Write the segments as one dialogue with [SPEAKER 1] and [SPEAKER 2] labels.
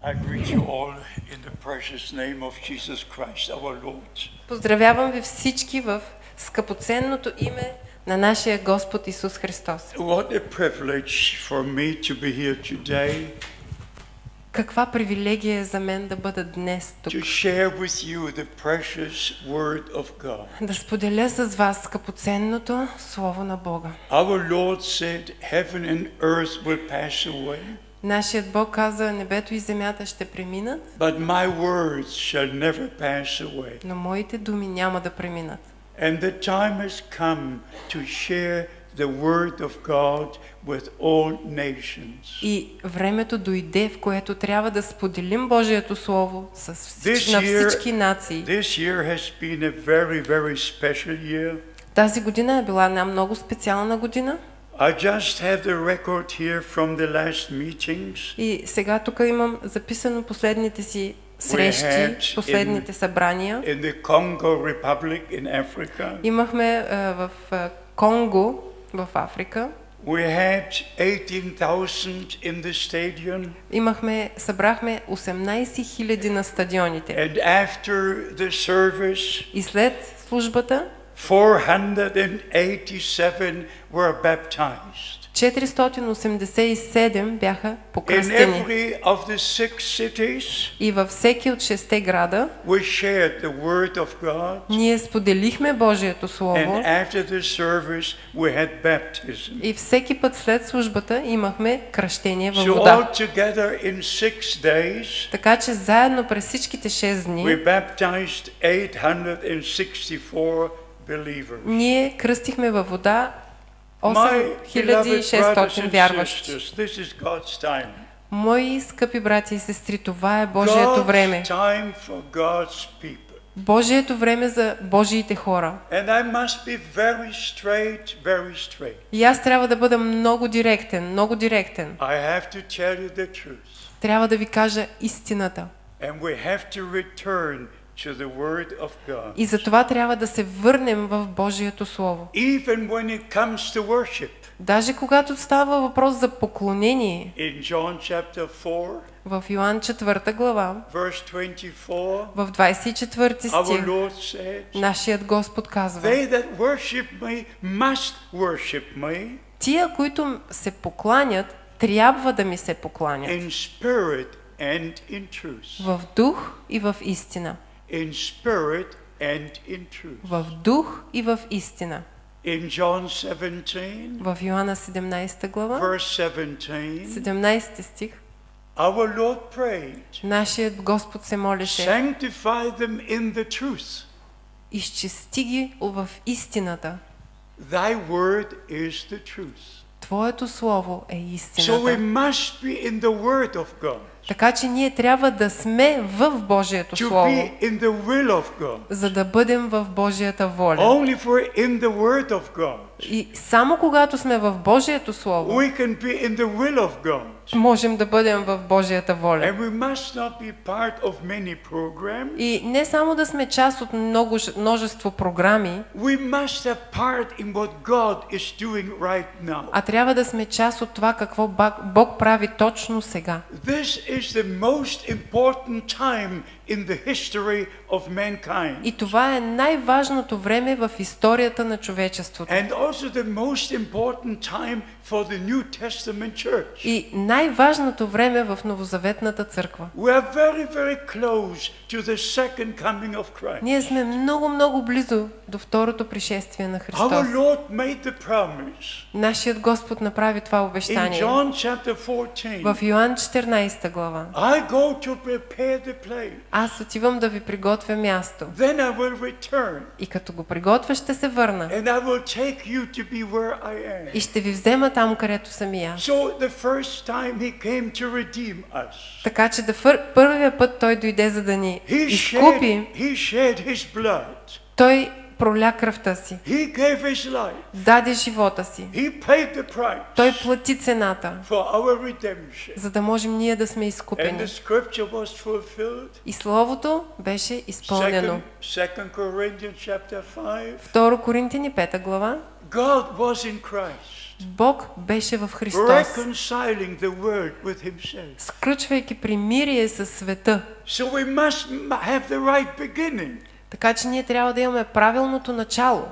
[SPEAKER 1] I greet you all in the precious name of Jesus Christ, our Lord.
[SPEAKER 2] Поздравявам ви всички в скъпоценното име на нашия Господ Исус Христос.
[SPEAKER 1] What a privilege for me to be here today.
[SPEAKER 2] Каква привилегия е за мен да бъда днес тук.
[SPEAKER 1] To share with you the precious word of God.
[SPEAKER 2] Да споделя с вас скъпоценното слово на Бога.
[SPEAKER 1] Our Lord said, heaven and earth will pass away.
[SPEAKER 2] Нашият Бог каза, небето и земята ще преминат,
[SPEAKER 1] But my words shall never pass away.
[SPEAKER 2] но моите думи няма да преминат.
[SPEAKER 1] And the time has come to share the word of God with all nations.
[SPEAKER 2] И времето дойде, в което трябва да споделим Божието слово на всички нации.
[SPEAKER 1] This year has been a very, very special year.
[SPEAKER 2] Тази година е била една много специална година.
[SPEAKER 1] I just have the record here from the last meetings.
[SPEAKER 2] И сега тук имам записано последните си срещи, последните събрания.
[SPEAKER 1] In the Congo Republic in Africa.
[SPEAKER 2] Имахме в Конго, в Африка.
[SPEAKER 1] We had 18,000 in the stadium.
[SPEAKER 2] Събрахме 18,000 на стадионите.
[SPEAKER 1] And after the service,
[SPEAKER 2] И след службата
[SPEAKER 1] 487 were baptized.
[SPEAKER 2] 487 бяха
[SPEAKER 1] In
[SPEAKER 2] покръстени.
[SPEAKER 1] every of the 6 cities,
[SPEAKER 2] И във всеки от 6 града
[SPEAKER 1] we shared the word of God.
[SPEAKER 2] ние споделихме Божието
[SPEAKER 1] And
[SPEAKER 2] Слово.
[SPEAKER 1] after the service, we had baptism.
[SPEAKER 2] И всеки път след службата имахме кръщение във
[SPEAKER 1] So
[SPEAKER 2] вода.
[SPEAKER 1] all together in 6 days,
[SPEAKER 2] Така че заедно през всичките 6 дни
[SPEAKER 1] we baptized 864 believers.
[SPEAKER 2] ние кръстихме във вода
[SPEAKER 1] My beloved brothers
[SPEAKER 2] 8600
[SPEAKER 1] and
[SPEAKER 2] вярващи.
[SPEAKER 1] sisters, this is God's time.
[SPEAKER 2] Мои скъпи брати и сестри, това е Божието време.
[SPEAKER 1] God's time for God's people.
[SPEAKER 2] Божието време за Божиите хора.
[SPEAKER 1] And I must be very straight.
[SPEAKER 2] И аз трябва да бъда много директен, много директен.
[SPEAKER 1] I have to tell you the truth.
[SPEAKER 2] Трябва да ви кажа истината.
[SPEAKER 1] And we have to return to the word of God.
[SPEAKER 2] И за това трябва да се върнем в Божието Слово.
[SPEAKER 1] Even when it comes to worship.
[SPEAKER 2] Даже когато става въпрос за поклонение,
[SPEAKER 1] In John chapter 4,
[SPEAKER 2] в Йоан 4 глава,
[SPEAKER 1] verse 24,
[SPEAKER 2] в 24
[SPEAKER 1] our
[SPEAKER 2] стих,
[SPEAKER 1] Lord said,
[SPEAKER 2] нашият Господ казва:
[SPEAKER 1] they that worship me must worship me
[SPEAKER 2] тия, които се покланят, трябва да ми се покланят
[SPEAKER 1] in spirit and in truth.
[SPEAKER 2] в дух и в истина.
[SPEAKER 1] In spirit and in truth.
[SPEAKER 2] В дух и в истина.
[SPEAKER 1] In John 17,
[SPEAKER 2] В Йоанна 17 глава,
[SPEAKER 1] verse 17,
[SPEAKER 2] 17 стих,
[SPEAKER 1] our Lord prayed,
[SPEAKER 2] нашият Господ се молеше:
[SPEAKER 1] sanctify them in the truth.
[SPEAKER 2] изчисти ги в истината.
[SPEAKER 1] Thy word is the truth.
[SPEAKER 2] Твоето слово е
[SPEAKER 1] So we
[SPEAKER 2] истината.
[SPEAKER 1] must be in the word of God.
[SPEAKER 2] Така че ние трябва да сме в Божието
[SPEAKER 1] To
[SPEAKER 2] Слово,
[SPEAKER 1] be in the will of God.
[SPEAKER 2] за да бъдем в Божията воля.
[SPEAKER 1] Only if we're in the word of God,
[SPEAKER 2] И само когато сме в Божието Слово,
[SPEAKER 1] we can be in the will of God.
[SPEAKER 2] можем да бъдем в Божията воля.
[SPEAKER 1] And we must not be part of many programs.
[SPEAKER 2] И не само да сме част от множество програми,
[SPEAKER 1] We must have part in what God is doing right now.
[SPEAKER 2] а трябва да сме част от това какво Бог прави точно сега.
[SPEAKER 1] This is the most important time in the history of mankind.
[SPEAKER 2] И това е най-важното време в историята на човечеството.
[SPEAKER 1] And also the most important time for the New Testament church.
[SPEAKER 2] И най-важното време в Новозаветната църква.
[SPEAKER 1] We are very, very close to the second coming of Christ.
[SPEAKER 2] Ние сме много, много близо до второто пришествие на Христос.
[SPEAKER 1] Our Lord made the promise.
[SPEAKER 2] Нашият Господ направи това
[SPEAKER 1] In
[SPEAKER 2] обещание.
[SPEAKER 1] John chapter 14,
[SPEAKER 2] В Йоан 14 глава.
[SPEAKER 1] I go to prepare the place.
[SPEAKER 2] Аз отивам да ви приготвя място.
[SPEAKER 1] Then I will return.
[SPEAKER 2] И като го приготвя, ще се върна.
[SPEAKER 1] And I will take you to be where I am.
[SPEAKER 2] И ще ви взема там, където съм и аз.
[SPEAKER 1] So the first time he came to redeem us.
[SPEAKER 2] Така че първия път той дойде, за да ни изкупи.
[SPEAKER 1] He shed his blood.
[SPEAKER 2] Той проля кръвта си.
[SPEAKER 1] He gave his life.
[SPEAKER 2] Даде живота си.
[SPEAKER 1] He paid the price
[SPEAKER 2] Той плати цената,
[SPEAKER 1] for our redemption.
[SPEAKER 2] за да можем ние да сме
[SPEAKER 1] And
[SPEAKER 2] изкупени.
[SPEAKER 1] the scripture was fulfilled.
[SPEAKER 2] И Словото беше изпълнено.
[SPEAKER 1] 2 Corinthians chapter 5.
[SPEAKER 2] 2 Коринтини 5 глава.
[SPEAKER 1] God was in Christ,
[SPEAKER 2] Бог беше в Христос,
[SPEAKER 1] reconciling the world with himself.
[SPEAKER 2] сключвайки примирие със света.
[SPEAKER 1] So we must have the right beginning.
[SPEAKER 2] Така че ние трябва да имаме правилното начало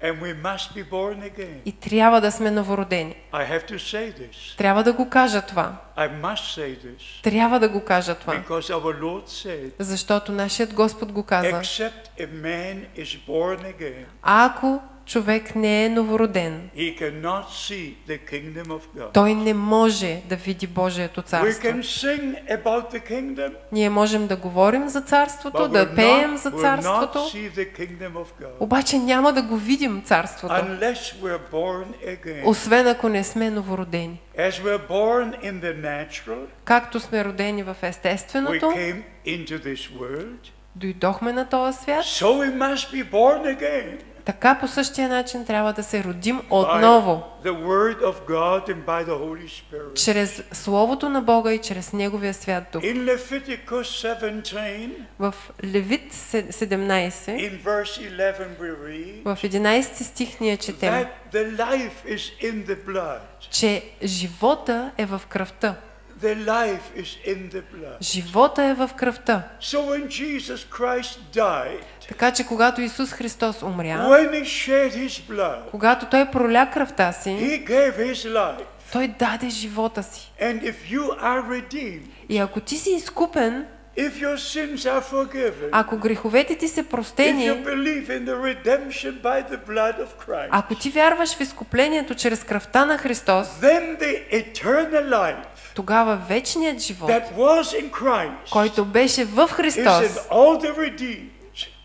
[SPEAKER 1] And we must be born again.
[SPEAKER 2] и трябва да сме новородени.
[SPEAKER 1] I have to say this.
[SPEAKER 2] Трябва да го кажа това.
[SPEAKER 1] I must say this.
[SPEAKER 2] Трябва да го кажа това.
[SPEAKER 1] Because our Lord said,
[SPEAKER 2] Защото нашият Господ го каза.
[SPEAKER 1] except a man is born again,
[SPEAKER 2] Ако човек не е новороден,
[SPEAKER 1] he cannot see the kingdom of God.
[SPEAKER 2] той не може да види Божието
[SPEAKER 1] We
[SPEAKER 2] царство.
[SPEAKER 1] can sing about the kingdom,
[SPEAKER 2] Ние можем да говорим за царството,
[SPEAKER 1] but
[SPEAKER 2] да пеем за
[SPEAKER 1] we'll not
[SPEAKER 2] царството,
[SPEAKER 1] see the kingdom of God
[SPEAKER 2] обаче няма да го видим царството,
[SPEAKER 1] unless we're born again.
[SPEAKER 2] освен ако не сме новородени.
[SPEAKER 1] As we're born in the natural,
[SPEAKER 2] Както сме родени в
[SPEAKER 1] we
[SPEAKER 2] естественото,
[SPEAKER 1] came into this world,
[SPEAKER 2] дойдохме на този свят,
[SPEAKER 1] so we must be born again
[SPEAKER 2] така по същия начин трябва да се родим отново,
[SPEAKER 1] by the word of God and by the Holy Spirit.
[SPEAKER 2] чрез Словото на Бога и чрез Неговия свят Дух.
[SPEAKER 1] In Leviticus 17,
[SPEAKER 2] В Левит 17,
[SPEAKER 1] in verse 11 we read
[SPEAKER 2] в 11 стих ние четем,
[SPEAKER 1] that the life is in the blood.
[SPEAKER 2] че живота е в кръвта.
[SPEAKER 1] The life is in the blood.
[SPEAKER 2] Живота е в кръвта.
[SPEAKER 1] So when Jesus Christ died,
[SPEAKER 2] Така че когато Исус Христос умря,
[SPEAKER 1] when he shed his blood,
[SPEAKER 2] когато Той проля кръвта си,
[SPEAKER 1] he gave his life.
[SPEAKER 2] Той даде живота си.
[SPEAKER 1] And if you are redeemed,
[SPEAKER 2] И ако ти си изкупен,
[SPEAKER 1] if your sins are forgiven,
[SPEAKER 2] ако греховете ти са
[SPEAKER 1] if you
[SPEAKER 2] простени,
[SPEAKER 1] believe in the redemption by the blood of Christ,
[SPEAKER 2] ако ти вярваш в изкуплението чрез кръвта на Христос,
[SPEAKER 1] then the eternal life
[SPEAKER 2] тогава вечният живот,
[SPEAKER 1] that was in Christ
[SPEAKER 2] който беше в
[SPEAKER 1] is
[SPEAKER 2] Христос,
[SPEAKER 1] in all the redeemed.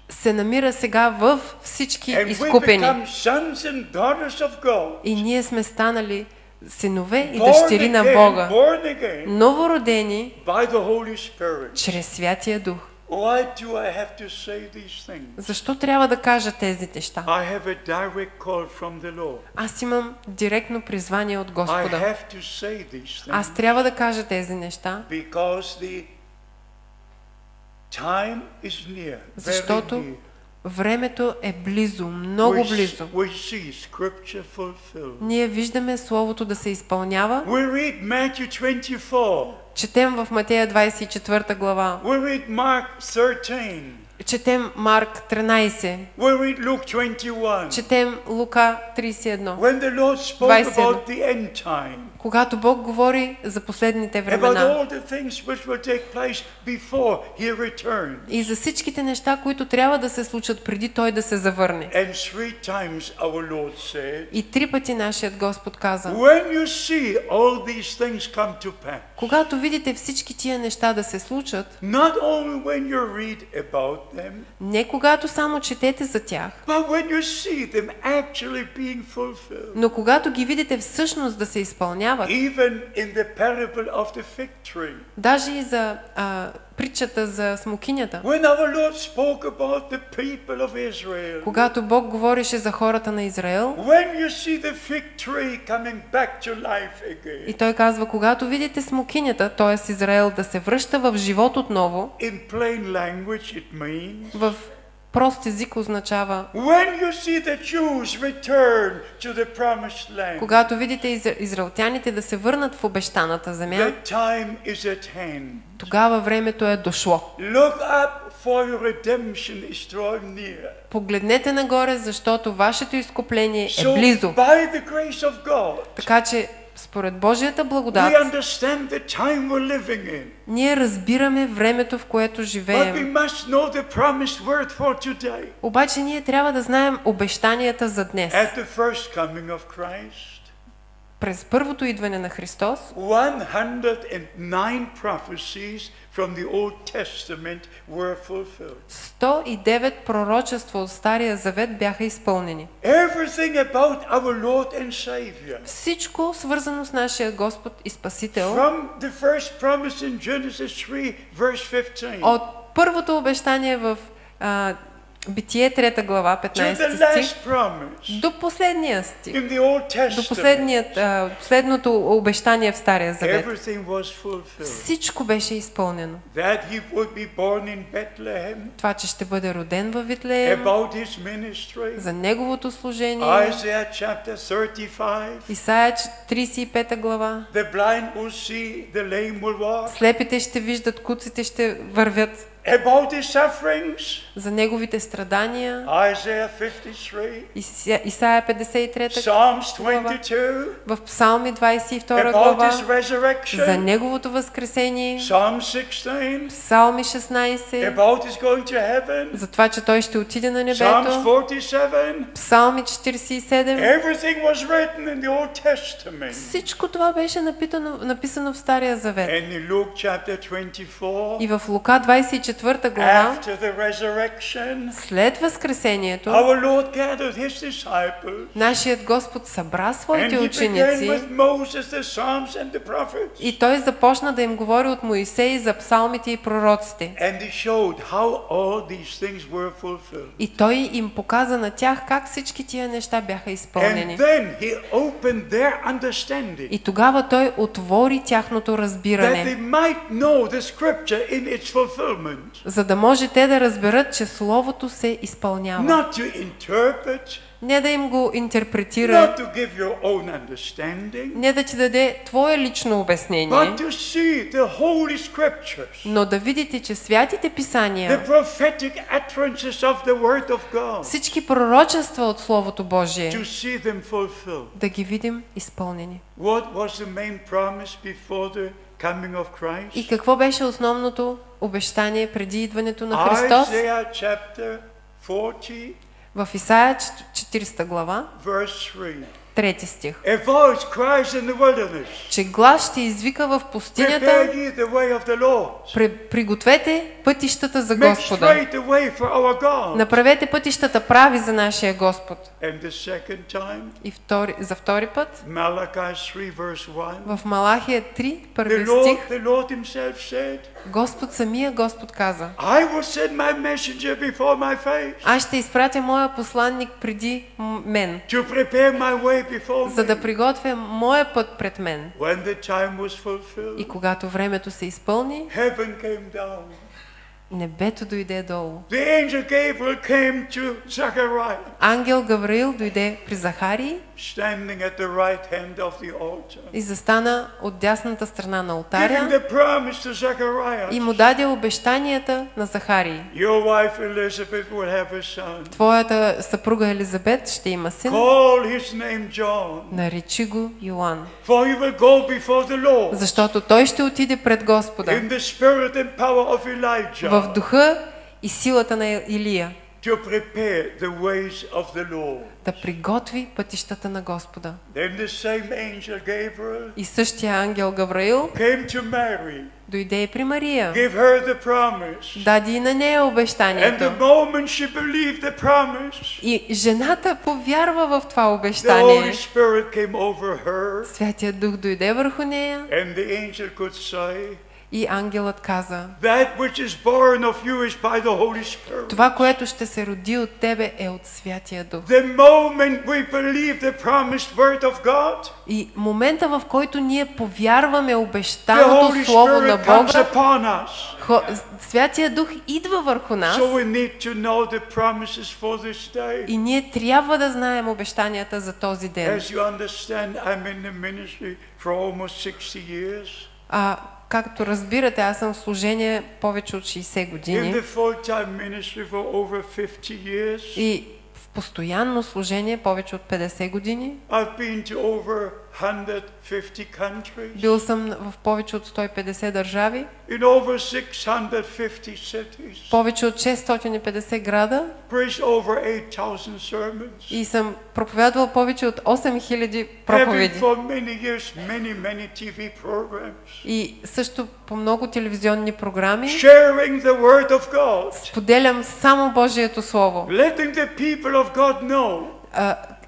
[SPEAKER 2] се намира сега в всички
[SPEAKER 1] And we
[SPEAKER 2] изкупени.
[SPEAKER 1] become sons and daughters of God.
[SPEAKER 2] И ние сме станали синове и
[SPEAKER 1] Born
[SPEAKER 2] дъщери на
[SPEAKER 1] again,
[SPEAKER 2] Бога,
[SPEAKER 1] born again
[SPEAKER 2] новородени
[SPEAKER 1] by the Holy Spirit.
[SPEAKER 2] чрез Святия Дух.
[SPEAKER 1] Why do I have to say these things?
[SPEAKER 2] Защо трябва да кажа тези неща?
[SPEAKER 1] I have a direct call from the Lord.
[SPEAKER 2] Аз имам директно призвание от
[SPEAKER 1] I
[SPEAKER 2] Господа.
[SPEAKER 1] have to say these things
[SPEAKER 2] Аз трябва да кажа тези неща,
[SPEAKER 1] because the time is near. Very
[SPEAKER 2] защото
[SPEAKER 1] near.
[SPEAKER 2] времето е близо, много близо.
[SPEAKER 1] We see scripture fulfilled.
[SPEAKER 2] Ние виждаме Словото да се изпълнява.
[SPEAKER 1] We read Matthew 24.
[SPEAKER 2] Четем в Матея 24 глава.
[SPEAKER 1] We read Mark 13.
[SPEAKER 2] Четем Марк 13.
[SPEAKER 1] We read Luke 21.
[SPEAKER 2] Четем Лука 31.
[SPEAKER 1] When the Lord spoke
[SPEAKER 2] 21.
[SPEAKER 1] about the end time,
[SPEAKER 2] Когато Бог говори за последните
[SPEAKER 1] about
[SPEAKER 2] времена
[SPEAKER 1] all the things which will take place before He returns.
[SPEAKER 2] и за всичките неща, които трябва да се случат преди Той да се завърне.
[SPEAKER 1] And 3 times our Lord said,
[SPEAKER 2] И 3 пъти нашият Господ каза:
[SPEAKER 1] when you see all these things come to pass,
[SPEAKER 2] когато видите всички тия неща да се случат,
[SPEAKER 1] not only when you read about them,
[SPEAKER 2] не когато само четете за тях,
[SPEAKER 1] but when you see them actually being fulfilled.
[SPEAKER 2] но когато ги видите всъщност да се изпълняват,
[SPEAKER 1] Even in the parable of the fig tree.
[SPEAKER 2] даже и за притчата за смокинята,
[SPEAKER 1] When our Lord spoke about the people of Israel,
[SPEAKER 2] когато Бог говореше за хората на Израел,
[SPEAKER 1] when you see the fig tree coming back to life again,
[SPEAKER 2] и Той казва: когато видите смокинята, т.е. Израел да се връща в живот отново,
[SPEAKER 1] in plain language it means,
[SPEAKER 2] в прост език означава,
[SPEAKER 1] when you see the Jews return to the promised land,
[SPEAKER 2] когато видите израелтяните да се върнат в обещаната земя,
[SPEAKER 1] the time is at hand.
[SPEAKER 2] тогава времето е дошло.
[SPEAKER 1] Look up, for your redemption is drawing near.
[SPEAKER 2] Погледнете нагоре, защото вашето изкупление е
[SPEAKER 1] So
[SPEAKER 2] близо.
[SPEAKER 1] by the grace of God,
[SPEAKER 2] Така че, според Божията
[SPEAKER 1] we
[SPEAKER 2] благодат,
[SPEAKER 1] understand the time we're living in.
[SPEAKER 2] ние разбираме времето, в което
[SPEAKER 1] But we
[SPEAKER 2] живеем.
[SPEAKER 1] must know the promised word for today.
[SPEAKER 2] Обаче ние трябва да знаем обещанията за днес.
[SPEAKER 1] At the first coming of Christ,
[SPEAKER 2] През първото идване на Христос,
[SPEAKER 1] 109 prophecies from the Old Testament were fulfilled.
[SPEAKER 2] 109 пророчества от Стария Завет бяха изпълнени.
[SPEAKER 1] Everything about our Lord and Savior.
[SPEAKER 2] Всичко свързано с нашия Господ и Спасител,
[SPEAKER 1] From the first promise in Genesis 3, verse 15.
[SPEAKER 2] от първото обещание в Битие 3 глава,
[SPEAKER 1] to the
[SPEAKER 2] 15
[SPEAKER 1] last
[SPEAKER 2] стих,
[SPEAKER 1] promise
[SPEAKER 2] до последния стих,
[SPEAKER 1] in the Old
[SPEAKER 2] до
[SPEAKER 1] Testament.
[SPEAKER 2] последното обещание в Стария Завет.
[SPEAKER 1] Everything was fulfilled.
[SPEAKER 2] Всичко беше изпълнено.
[SPEAKER 1] That he would be born in Bethlehem,
[SPEAKER 2] Това, че ще бъде роден във Витлеем,
[SPEAKER 1] about his ministry.
[SPEAKER 2] за неговото служение.
[SPEAKER 1] Isaiah chapter 35.
[SPEAKER 2] Исаия 35 глава.
[SPEAKER 1] The blind will see, the lame will walk.
[SPEAKER 2] Слепите ще виждат, куците ще вървят.
[SPEAKER 1] About his sufferings,
[SPEAKER 2] За неговите страдания.
[SPEAKER 1] Isaiah 53.
[SPEAKER 2] Исаия 53
[SPEAKER 1] Psalms
[SPEAKER 2] глава.
[SPEAKER 1] 22.
[SPEAKER 2] В Псалми 22
[SPEAKER 1] About
[SPEAKER 2] глава.
[SPEAKER 1] his resurrection.
[SPEAKER 2] За неговото възкресение.
[SPEAKER 1] Psalm 16.
[SPEAKER 2] Псалми 16.
[SPEAKER 1] About his going to heaven.
[SPEAKER 2] За това, че той ще отиде на
[SPEAKER 1] Psalms
[SPEAKER 2] небето.
[SPEAKER 1] 47.
[SPEAKER 2] Псалми 47.
[SPEAKER 1] Everything was written in the Old Testament.
[SPEAKER 2] Всичко това беше написано в Стария Завет.
[SPEAKER 1] And in Luke chapter 24.
[SPEAKER 2] И в Лука 24 глава,
[SPEAKER 1] After the resurrection,
[SPEAKER 2] след възкресението,
[SPEAKER 1] our Lord gathered his disciples.
[SPEAKER 2] нашият Господ събра
[SPEAKER 1] And
[SPEAKER 2] своите
[SPEAKER 1] he began
[SPEAKER 2] ученици
[SPEAKER 1] with Moses, the Psalms and the prophets.
[SPEAKER 2] и той започна да им говори от Моисей за псалмите и пророците.
[SPEAKER 1] And he showed how all these things were fulfilled.
[SPEAKER 2] И той им показа на тях как всички тия неща бяха изпълнени.
[SPEAKER 1] And then he opened their understanding.
[SPEAKER 2] И тогава той отвори тяхното
[SPEAKER 1] That they
[SPEAKER 2] разбиране,
[SPEAKER 1] might know the scripture in its fulfillment.
[SPEAKER 2] за да може те да разберат, че Словото се изпълнява.
[SPEAKER 1] Not to interpret,
[SPEAKER 2] Не да им го интерпретира,
[SPEAKER 1] not to give your own understanding,
[SPEAKER 2] не да ти даде твое лично обяснение,
[SPEAKER 1] but to see the holy scriptures,
[SPEAKER 2] но да видите, че святите
[SPEAKER 1] the
[SPEAKER 2] писания,
[SPEAKER 1] prophetic utterances of the word of God,
[SPEAKER 2] всички пророчества от Словото Божие,
[SPEAKER 1] to see them fulfilled.
[SPEAKER 2] да ги видим изпълнени.
[SPEAKER 1] What was the main promise before the coming of Christ?
[SPEAKER 2] И какво беше основното обещание преди идването на Христос?
[SPEAKER 1] Isaiah chapter 40,
[SPEAKER 2] В Исаия 40 глава,
[SPEAKER 1] verse 3.
[SPEAKER 2] 3 стих.
[SPEAKER 1] A voice cries in the wilderness.
[SPEAKER 2] Че глас ще извика в пустинята:
[SPEAKER 1] Prepare ye the way of the Lord.
[SPEAKER 2] Пригответе пътищата за
[SPEAKER 1] Make
[SPEAKER 2] Господа.
[SPEAKER 1] straight the way for our God.
[SPEAKER 2] Направете пътищата прави за нашия Господ.
[SPEAKER 1] And the second time,
[SPEAKER 2] И за втори път,
[SPEAKER 1] Malachi 3 verse 1.
[SPEAKER 2] в Малахия 3,
[SPEAKER 1] The
[SPEAKER 2] първи стих,
[SPEAKER 1] Lord himself said,
[SPEAKER 2] самия Господ каза:
[SPEAKER 1] I will send my messenger before my face
[SPEAKER 2] аз ще изпратя моя посланник преди мен,
[SPEAKER 1] to prepare my way before
[SPEAKER 2] за да
[SPEAKER 1] me.
[SPEAKER 2] приготвя моя път пред мен.
[SPEAKER 1] When the time was fulfilled,
[SPEAKER 2] И когато времето се изпълни,
[SPEAKER 1] heaven came down.
[SPEAKER 2] небето дойде долу.
[SPEAKER 1] The angel Gabriel came to Zechariah,
[SPEAKER 2] Ангел Гавриил дойде при Захарий
[SPEAKER 1] standing at the right hand of the altar,
[SPEAKER 2] и застана от дясната страна на
[SPEAKER 1] giving
[SPEAKER 2] олтаря
[SPEAKER 1] the promise to Zechariah.
[SPEAKER 2] и му даде обещанията на Захарий.
[SPEAKER 1] Your wife Elizabeth will have a son.
[SPEAKER 2] Твоята съпруга Елизабет ще има син,
[SPEAKER 1] Call his name John,
[SPEAKER 2] наречи го Йоан,
[SPEAKER 1] for he will go before the Lord
[SPEAKER 2] защото той ще отиде пред Господа
[SPEAKER 1] in the spirit and power of Elijah,
[SPEAKER 2] в духа и силата на Илия,
[SPEAKER 1] to prepare the ways of the Lord.
[SPEAKER 2] да приготви пътищата на Господа.
[SPEAKER 1] Then the same angel Gabriel
[SPEAKER 2] И същия ангел Гавраил
[SPEAKER 1] came to Mary,
[SPEAKER 2] дойде и при Мария,
[SPEAKER 1] gave her the promise.
[SPEAKER 2] даде и на нея
[SPEAKER 1] And
[SPEAKER 2] обещанието.
[SPEAKER 1] the moment she believed the promise,
[SPEAKER 2] И жената повярва в това
[SPEAKER 1] the Holy
[SPEAKER 2] обещание.
[SPEAKER 1] Spirit came over her,
[SPEAKER 2] Святият Дух дойде върху нея
[SPEAKER 1] and the angel could say,
[SPEAKER 2] и ангелът каза:
[SPEAKER 1] that which is born of you is by the Holy Spirit.
[SPEAKER 2] това, което ще се роди от тебе, е от Святия Дух.
[SPEAKER 1] The moment we believe the promised word of God,
[SPEAKER 2] И момента, в който ние повярваме
[SPEAKER 1] the
[SPEAKER 2] обещаното
[SPEAKER 1] Holy
[SPEAKER 2] Слово на
[SPEAKER 1] Spirit comes
[SPEAKER 2] Бога,
[SPEAKER 1] upon us.
[SPEAKER 2] Святия Дух идва върху нас
[SPEAKER 1] So we need to know the promises for this day.
[SPEAKER 2] и ние трябва да знаем обещанията за този ден.
[SPEAKER 1] As you understand, I'm in the ministry for almost 60 years.
[SPEAKER 2] Както разбирате, аз съм в служение повече от 60
[SPEAKER 1] In
[SPEAKER 2] години
[SPEAKER 1] the full-time ministry for over 50 years.
[SPEAKER 2] и в постоянно служение повече от 50 години.
[SPEAKER 1] I've been to over 150 countries.
[SPEAKER 2] Бил съм в повече от 150 държави,
[SPEAKER 1] In over 650 cities.
[SPEAKER 2] повече от 650 града
[SPEAKER 1] Preached over 8,000 sermons.
[SPEAKER 2] и съм проповядвал повече от 8000
[SPEAKER 1] Having
[SPEAKER 2] проповеди.
[SPEAKER 1] for many years many TV programs.
[SPEAKER 2] И също по много телевизионни програми
[SPEAKER 1] Sharing the word of God.
[SPEAKER 2] споделям само Божието Слово.
[SPEAKER 1] Letting the people of God know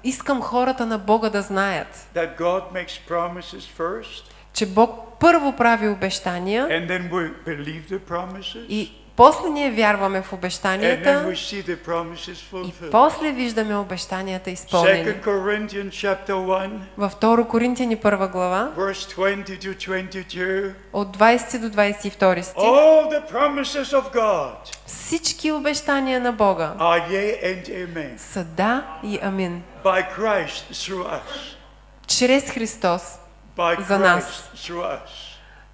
[SPEAKER 2] Искам хората на Бога да знаят,
[SPEAKER 1] that God makes promises first,
[SPEAKER 2] че Бог първо прави обещания
[SPEAKER 1] and then we believe the promises,
[SPEAKER 2] и после ние вярваме в
[SPEAKER 1] And then
[SPEAKER 2] обещанията
[SPEAKER 1] we see the promises
[SPEAKER 2] и
[SPEAKER 1] fulfilled.
[SPEAKER 2] после виждаме обещанията изпълнени.
[SPEAKER 1] 2 Corinthians chapter 1,
[SPEAKER 2] Във 2 Коринтияни 1 глава,
[SPEAKER 1] verse 20 to 22.
[SPEAKER 2] от 20 до 22 стих,
[SPEAKER 1] All the promises of God
[SPEAKER 2] всички обещания на Бога
[SPEAKER 1] are yea and amen.
[SPEAKER 2] са да и амин.
[SPEAKER 1] By Christ through us.
[SPEAKER 2] Чрез Христос,
[SPEAKER 1] By
[SPEAKER 2] За нас.
[SPEAKER 1] Christ through us.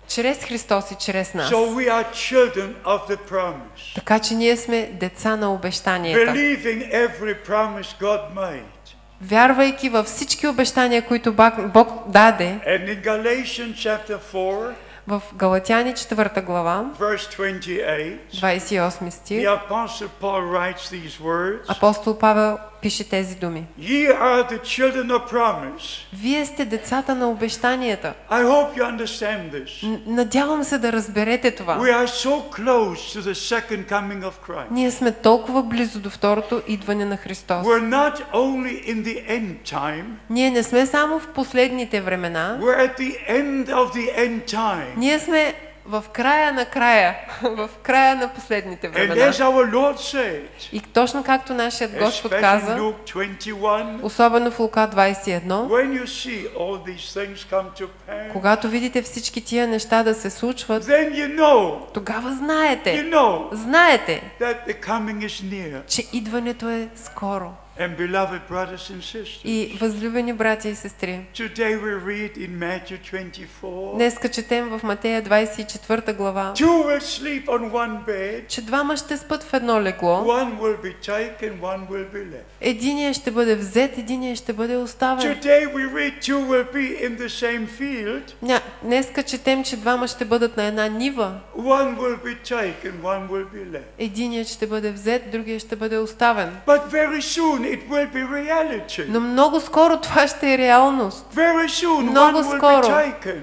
[SPEAKER 2] чрез Христос и чрез нас.
[SPEAKER 1] So we are children of the promise.
[SPEAKER 2] Така че ние сме деца на обещанията.
[SPEAKER 1] Believing every promise God made.
[SPEAKER 2] Вярвайки във всички обещания, които Бог даде,
[SPEAKER 1] And in Galatians chapter 4,
[SPEAKER 2] в Галатяни 4 глава,
[SPEAKER 1] verse 28,
[SPEAKER 2] 28 стих,
[SPEAKER 1] the Apostle Paul writes these words.
[SPEAKER 2] апостол Павел пише тези думи.
[SPEAKER 1] Ye are the children of promise.
[SPEAKER 2] Вие сте децата на обещанията.
[SPEAKER 1] I hope you understand this.
[SPEAKER 2] Надявам се да разберете това.
[SPEAKER 1] We are so close to the second coming of Christ.
[SPEAKER 2] Ние сме толкова близо до второто идване на Христос.
[SPEAKER 1] We're not only in the end time,
[SPEAKER 2] Ние не сме само в последните времена,
[SPEAKER 1] we're at the end of the end time.
[SPEAKER 2] ние сме в края на края, в края на последните
[SPEAKER 1] And
[SPEAKER 2] времена.
[SPEAKER 1] as our Lord said,
[SPEAKER 2] И точно както нашият Господ
[SPEAKER 1] especially in
[SPEAKER 2] каза,
[SPEAKER 1] Luke 21,
[SPEAKER 2] особено в Лука 21,
[SPEAKER 1] when you see all these things come to pass,
[SPEAKER 2] когато видите всички тия неща да се случват,
[SPEAKER 1] then you know,
[SPEAKER 2] тогава знаете,
[SPEAKER 1] that the coming is near.
[SPEAKER 2] че идването е скоро.
[SPEAKER 1] And beloved brothers and sisters,
[SPEAKER 2] И възлюбени братя и сестри,
[SPEAKER 1] today we read in Matthew 24,
[SPEAKER 2] днеска четем в Матея 24 глава,
[SPEAKER 1] two will sleep on one bed,
[SPEAKER 2] че двама ще спят в едно легло,
[SPEAKER 1] one will be taken, one will be left.
[SPEAKER 2] единия ще бъде взет, единия ще бъде оставен.
[SPEAKER 1] Today we read two will be in the same field,
[SPEAKER 2] Днеска четем, че двама ще бъдат на една нива,
[SPEAKER 1] one will be taken, one will be left.
[SPEAKER 2] единият ще бъде взет, другия ще бъде оставен.
[SPEAKER 1] But very soon it will be reality.
[SPEAKER 2] Но много скоро това ще е реалност.
[SPEAKER 1] Very soon
[SPEAKER 2] Много
[SPEAKER 1] one will
[SPEAKER 2] скоро.
[SPEAKER 1] be taken,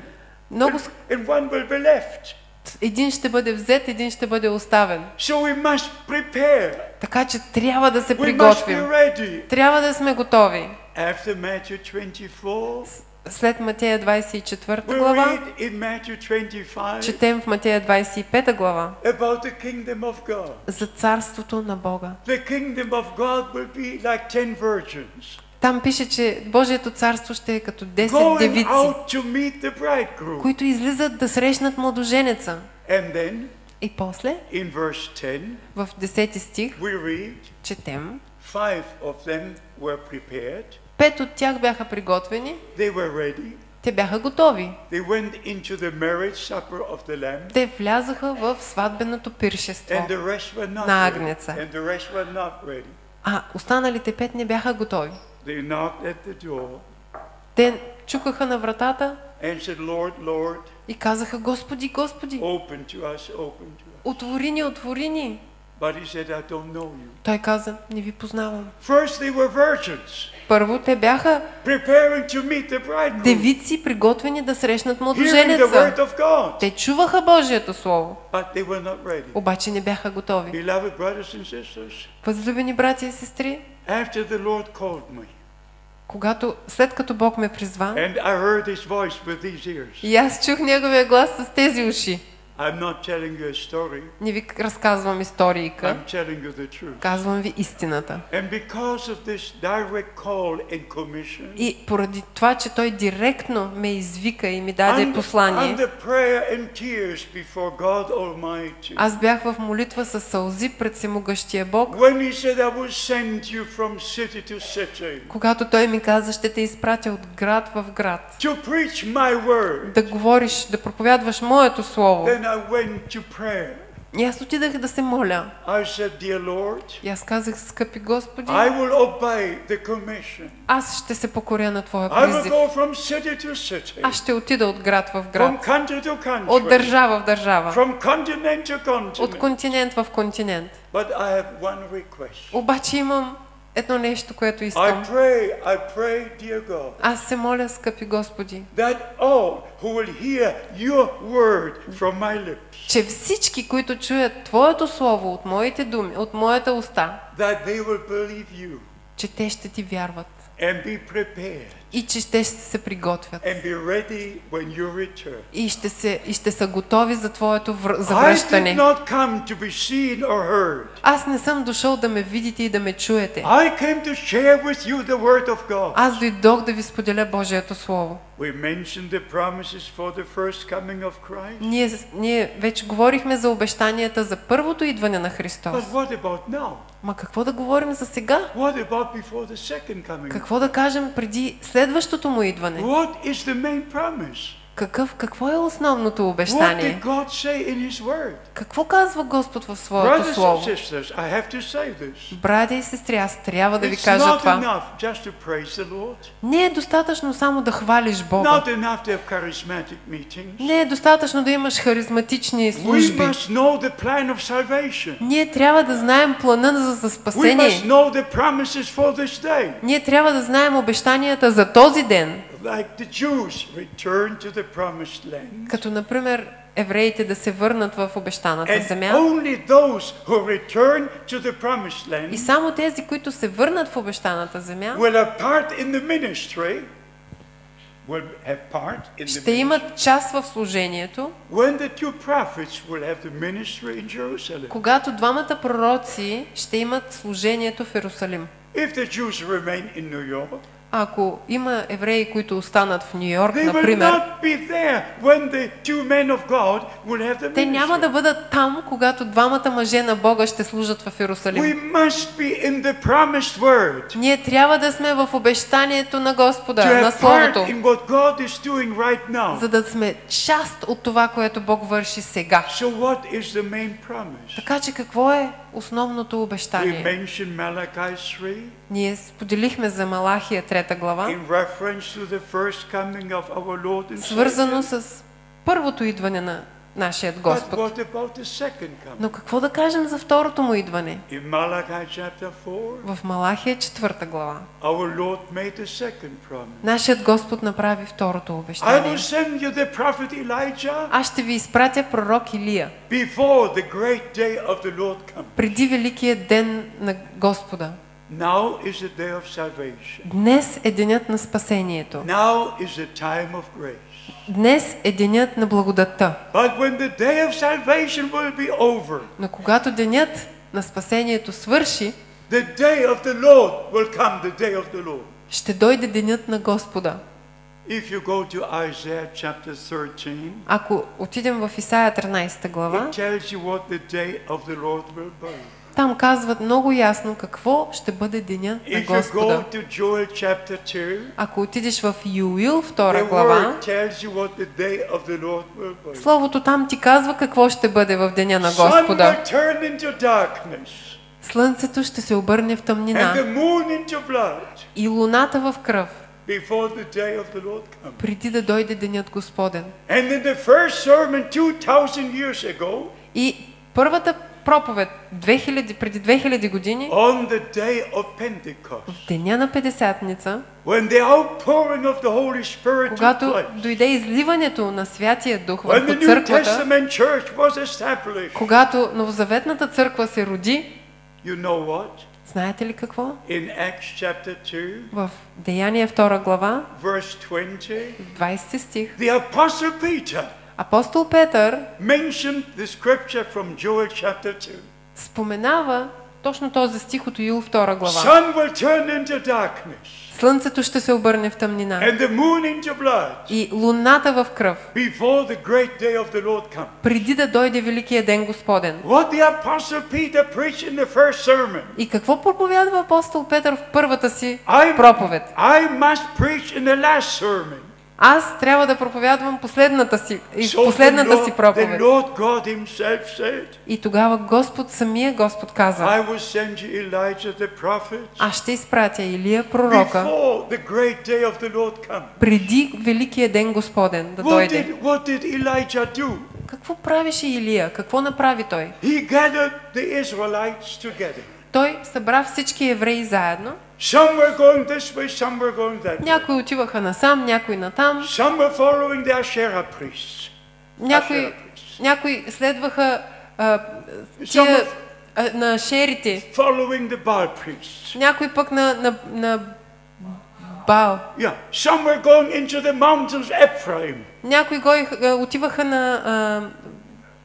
[SPEAKER 2] Много
[SPEAKER 1] and one will be left.
[SPEAKER 2] Един ще бъде взет, един ще бъде оставен.
[SPEAKER 1] So we must prepare.
[SPEAKER 2] Така че трябва да се
[SPEAKER 1] We must be
[SPEAKER 2] приготвим.
[SPEAKER 1] ready.
[SPEAKER 2] Трябва да сме готови.
[SPEAKER 1] After Matthew 24,
[SPEAKER 2] След Матея 24
[SPEAKER 1] we
[SPEAKER 2] глава,
[SPEAKER 1] read in Matthew 25
[SPEAKER 2] четем в Матея 25 глава
[SPEAKER 1] about the kingdom of God.
[SPEAKER 2] за царството на Бога.
[SPEAKER 1] The kingdom of God will be like 10 virgins
[SPEAKER 2] Там пише, че Божието царство ще е като 10
[SPEAKER 1] going
[SPEAKER 2] девици,
[SPEAKER 1] out to meet the bridegroom.
[SPEAKER 2] които излизат да срещнат младоженеца.
[SPEAKER 1] And then
[SPEAKER 2] И после,
[SPEAKER 1] in verse 10,
[SPEAKER 2] в 10 стих,
[SPEAKER 1] we read,
[SPEAKER 2] четем,
[SPEAKER 1] 5 of them were prepared.
[SPEAKER 2] 5 от тях бяха приготвени,
[SPEAKER 1] They were ready.
[SPEAKER 2] те бяха готови.
[SPEAKER 1] They went into the marriage supper of the Lamb.
[SPEAKER 2] Те влязаха в сватбеното пиршество
[SPEAKER 1] And the rest were not
[SPEAKER 2] на
[SPEAKER 1] ready.
[SPEAKER 2] Агнеца.
[SPEAKER 1] And the rest were not ready.
[SPEAKER 2] А останалите 5 не бяха готови.
[SPEAKER 1] They knocked at the door
[SPEAKER 2] Те чукаха на вратата
[SPEAKER 1] and said, Lord, Lord,
[SPEAKER 2] и казаха: Господи, Господи,
[SPEAKER 1] open to us, open to us.
[SPEAKER 2] отвори ни, отвори ни.
[SPEAKER 1] But he said, I don't know you.
[SPEAKER 2] Той каза: не ви познавам.
[SPEAKER 1] First they were virgins,
[SPEAKER 2] Първо те бяха
[SPEAKER 1] preparing to meet the bridegroom,
[SPEAKER 2] девици, приготвени да срещнат
[SPEAKER 1] hearing the
[SPEAKER 2] младоженеца.
[SPEAKER 1] word of God.
[SPEAKER 2] Те чуваха Божието Слово,
[SPEAKER 1] But they were not ready.
[SPEAKER 2] обаче не бяха готови.
[SPEAKER 1] Beloved brothers and sisters,
[SPEAKER 2] Възлюбени братя и сестри,
[SPEAKER 1] after the Lord called me,
[SPEAKER 2] след като Бог ме призва,
[SPEAKER 1] and I heard his voice with these ears,
[SPEAKER 2] и аз чух Неговия глас с тези уши.
[SPEAKER 1] I'm not telling you a story,
[SPEAKER 2] Не ви разказвам историйка,
[SPEAKER 1] I'm telling you the truth.
[SPEAKER 2] казвам ви истината.
[SPEAKER 1] And because of this direct call and commission,
[SPEAKER 2] И поради това, че Той директно ме извика и ми даде послание,
[SPEAKER 1] under prayer and tears before God Almighty,
[SPEAKER 2] аз бях в молитва със сълзи пред Всемогъщия Бог,
[SPEAKER 1] when he said, I will send you from city to city
[SPEAKER 2] когато Той ми каза: ще те изпратя от град в град,
[SPEAKER 1] to preach my word,
[SPEAKER 2] да говориш, да проповядваш Моето Слово.
[SPEAKER 1] then I went to prayer.
[SPEAKER 2] И аз отидах да се моля.
[SPEAKER 1] I said, Dear Lord,
[SPEAKER 2] И аз казах: скъпи Господи,
[SPEAKER 1] I will obey the commission.
[SPEAKER 2] аз ще се покоря на Твоя
[SPEAKER 1] I will
[SPEAKER 2] призив.
[SPEAKER 1] go from city to city,
[SPEAKER 2] Аз ще отида от град в
[SPEAKER 1] from
[SPEAKER 2] град,
[SPEAKER 1] country to
[SPEAKER 2] от
[SPEAKER 1] country,
[SPEAKER 2] държава в държава,
[SPEAKER 1] from continent to
[SPEAKER 2] от
[SPEAKER 1] continent.
[SPEAKER 2] континент в континент.
[SPEAKER 1] But I have one request.
[SPEAKER 2] Обаче имам едно нещо, което
[SPEAKER 1] I
[SPEAKER 2] искам.
[SPEAKER 1] pray, dear God,
[SPEAKER 2] Аз се моля, скъпи Господи,
[SPEAKER 1] that all who will hear your word from my lips,
[SPEAKER 2] че всички, които чуят Твоето Слово от моите думи, от моята уста,
[SPEAKER 1] that they will believe you.
[SPEAKER 2] че те ще ти вярват
[SPEAKER 1] and be prepared
[SPEAKER 2] и че те ще се приготвят
[SPEAKER 1] and be ready when you return.
[SPEAKER 2] И ще са готови за твоето
[SPEAKER 1] I did
[SPEAKER 2] завръщане.
[SPEAKER 1] not come to be seen or heard.
[SPEAKER 2] Аз не съм дошъл да ме видите и да ме чуете.
[SPEAKER 1] I came to share with you the word of God.
[SPEAKER 2] Аз дойдох да ви споделя Божието Слово.
[SPEAKER 1] We mentioned the promises for the first coming of Christ.
[SPEAKER 2] Ние вече говорихме за обещанията за първото идване на Христос.
[SPEAKER 1] But what about now?
[SPEAKER 2] Ма какво да говорим за сега?
[SPEAKER 1] What about before the second coming?
[SPEAKER 2] Какво да кажем преди следващото му идване?
[SPEAKER 1] What is the main promise?
[SPEAKER 2] Какво е основното
[SPEAKER 1] What
[SPEAKER 2] обещание?
[SPEAKER 1] did God say in His word?
[SPEAKER 2] Какво казва Господ в своето
[SPEAKER 1] Brothers
[SPEAKER 2] Слово?
[SPEAKER 1] and sisters, I have to say this.
[SPEAKER 2] Братя и сестри, аз трябва да ви
[SPEAKER 1] It's
[SPEAKER 2] кажа
[SPEAKER 1] not
[SPEAKER 2] това.
[SPEAKER 1] enough just to praise the Lord.
[SPEAKER 2] Не е достатъчно само да хвалиш Бога.
[SPEAKER 1] Not enough to have charismatic meetings.
[SPEAKER 2] Не е достатъчно да имаш харизматични
[SPEAKER 1] We
[SPEAKER 2] служби.
[SPEAKER 1] must know the plan of salvation.
[SPEAKER 2] Ние трябва да знаем плана за
[SPEAKER 1] We must
[SPEAKER 2] спасение.
[SPEAKER 1] know the promises for this day.
[SPEAKER 2] Ние трябва да знаем обещанията за този ден.
[SPEAKER 1] Like the Jews return to the promised land.
[SPEAKER 2] Като, например, евреите да се върнат в обещаната
[SPEAKER 1] And
[SPEAKER 2] земя.
[SPEAKER 1] only those who return to the promised land
[SPEAKER 2] И само тези, които се върнат в обещаната земя,
[SPEAKER 1] will have part in the ministry, will have part in the
[SPEAKER 2] ще
[SPEAKER 1] ministry.
[SPEAKER 2] имат част в служението,
[SPEAKER 1] When the two prophets will have the ministry in Jerusalem.
[SPEAKER 2] когато двамата пророци ще имат служението в Иерусалим.
[SPEAKER 1] If the Jews remain in New York,
[SPEAKER 2] Ако има евреи, които останат в Ню Йорк,
[SPEAKER 1] they will
[SPEAKER 2] например,
[SPEAKER 1] not be there when the two men of God will have the
[SPEAKER 2] те няма да
[SPEAKER 1] ministry.
[SPEAKER 2] бъдат там, когато двамата мъже на Бога ще служат в Иерусалим.
[SPEAKER 1] We must be in the promised word.
[SPEAKER 2] Ние трябва да сме в обещанието на Господа,
[SPEAKER 1] To
[SPEAKER 2] на
[SPEAKER 1] have part
[SPEAKER 2] Словото,
[SPEAKER 1] in what God is doing right now.
[SPEAKER 2] за да сме част от това, което Бог върши сега.
[SPEAKER 1] So what is the main promise?
[SPEAKER 2] Така че какво е основното
[SPEAKER 1] We
[SPEAKER 2] обещание?
[SPEAKER 1] mentioned Malachi 3
[SPEAKER 2] Ние споделихме за Малахия 3 глава,
[SPEAKER 1] in reference to the first coming of our Lord and
[SPEAKER 2] свързано
[SPEAKER 1] Savior.
[SPEAKER 2] с първото идване на нашият
[SPEAKER 1] But
[SPEAKER 2] Господ.
[SPEAKER 1] what about the second coming?
[SPEAKER 2] Но какво да кажем за второто му идване?
[SPEAKER 1] In Malachi chapter 4,
[SPEAKER 2] В Малахия 4 глава.
[SPEAKER 1] our Lord made the second promise.
[SPEAKER 2] Нашият Господ направи второто
[SPEAKER 1] I will
[SPEAKER 2] обещание.
[SPEAKER 1] send you the prophet Elijah
[SPEAKER 2] Аз ще ви изпратя пророк Илия
[SPEAKER 1] before the great day of the Lord comes.
[SPEAKER 2] преди великия ден на Господа.
[SPEAKER 1] Now is the day of salvation.
[SPEAKER 2] Днес е денят на спасението.
[SPEAKER 1] Now is the time of grace.
[SPEAKER 2] Днес е денят на благодатта.
[SPEAKER 1] But when the day of salvation will be over,
[SPEAKER 2] Но когато денят на спасението свърши,
[SPEAKER 1] the day of the Lord will come, the day of the Lord.
[SPEAKER 2] ще дойде денят на Господа.
[SPEAKER 1] If you go to Isaiah chapter 13,
[SPEAKER 2] Ако отидем в Исаия 13 глава,
[SPEAKER 1] it tells you what the day of the Lord will be.
[SPEAKER 2] там казват много ясно какво ще бъде деня на
[SPEAKER 1] If you
[SPEAKER 2] Господа.
[SPEAKER 1] go to Joel chapter 2,
[SPEAKER 2] Ако отидеш в Юил 2
[SPEAKER 1] the
[SPEAKER 2] глава,
[SPEAKER 1] word tells you what the day of the Lord will be.
[SPEAKER 2] Словото там ти казва какво ще бъде в деня на
[SPEAKER 1] Sun
[SPEAKER 2] Господа.
[SPEAKER 1] will turn into darkness,
[SPEAKER 2] Слънцето ще се обърне в
[SPEAKER 1] and
[SPEAKER 2] тъмнина
[SPEAKER 1] the moon into blood,
[SPEAKER 2] и луната в кръв,
[SPEAKER 1] before the day of the Lord comes.
[SPEAKER 2] преди да дойде денят Господен.
[SPEAKER 1] And in the first sermon 2000 years ago,
[SPEAKER 2] И първата проповед преди 2000 години,
[SPEAKER 1] on the day of Pentecost,
[SPEAKER 2] в деня на Петдесятница,
[SPEAKER 1] when the outpouring of the Holy Spirit took
[SPEAKER 2] когато
[SPEAKER 1] place,
[SPEAKER 2] дойде изливането на Святия Дух
[SPEAKER 1] when the
[SPEAKER 2] върху
[SPEAKER 1] New
[SPEAKER 2] църквата,
[SPEAKER 1] Testament church was established,
[SPEAKER 2] когато новозаветната църква се роди,
[SPEAKER 1] you know what?
[SPEAKER 2] знаете ли какво?
[SPEAKER 1] In Acts chapter 2,
[SPEAKER 2] В Деяния 2 глава,
[SPEAKER 1] verse 20,
[SPEAKER 2] 20 стих,
[SPEAKER 1] the Apostle Peter
[SPEAKER 2] апостол Петър
[SPEAKER 1] mentioned the scripture from Joel chapter 2.
[SPEAKER 2] споменава точно този стих от Юил 2 глава.
[SPEAKER 1] Sun will turn into darkness,
[SPEAKER 2] Слънцето ще се обърне в тъмнина
[SPEAKER 1] and the moon into blood,
[SPEAKER 2] и луната в кръв,
[SPEAKER 1] before the great day of the Lord comes.
[SPEAKER 2] преди да дойде великия ден Господен.
[SPEAKER 1] What the Apostle Peter preached in the first sermon,
[SPEAKER 2] И какво проповядва апостол Петър в първата си
[SPEAKER 1] I
[SPEAKER 2] проповед?
[SPEAKER 1] must preach in the last sermon.
[SPEAKER 2] Аз трябва да проповядвам последната си
[SPEAKER 1] The
[SPEAKER 2] проповед.
[SPEAKER 1] Lord God himself said,
[SPEAKER 2] И тогава самия Господ каза:
[SPEAKER 1] I will send you Elijah the prophet
[SPEAKER 2] аз ще изпратя Илия пророка
[SPEAKER 1] before the great day of the Lord comes.
[SPEAKER 2] преди великия ден Господен да дойде.
[SPEAKER 1] What did Elijah do?
[SPEAKER 2] Какво правеше Илия? Какво направи той?
[SPEAKER 1] He gathered the Israelites together.
[SPEAKER 2] Той събра всички евреи заедно.
[SPEAKER 1] Some were going this way, some were going that way.
[SPEAKER 2] Някои отиваха насам, някои натам.
[SPEAKER 1] Some were following the Asherah priests.
[SPEAKER 2] Някои следваха
[SPEAKER 1] Some
[SPEAKER 2] тия на шерите,
[SPEAKER 1] following the Baal priests.
[SPEAKER 2] някой пък на Баал.
[SPEAKER 1] Yeah, some were going into the mountains of Ephraim.
[SPEAKER 2] Някои отиваха на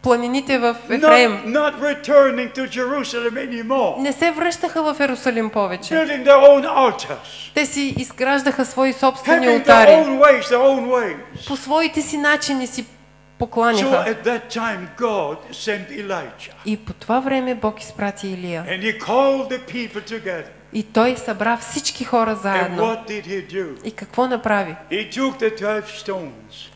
[SPEAKER 2] планините в Ефраим.
[SPEAKER 1] Not returning to Jerusalem anymore.
[SPEAKER 2] Не се връщаха в Иерусалим повече.
[SPEAKER 1] Building their own altars.
[SPEAKER 2] Те си изграждаха свои собствени
[SPEAKER 1] Having
[SPEAKER 2] олтари.
[SPEAKER 1] their own ways.
[SPEAKER 2] По своите си начини си
[SPEAKER 1] So
[SPEAKER 2] покланяха.
[SPEAKER 1] at that time God sent Elijah.
[SPEAKER 2] И по това време Бог изпрати Илия.
[SPEAKER 1] And he called the people together.
[SPEAKER 2] И той събра всички хора
[SPEAKER 1] And
[SPEAKER 2] заедно.
[SPEAKER 1] what did he do?
[SPEAKER 2] И какво направи?
[SPEAKER 1] He took the 12 stones.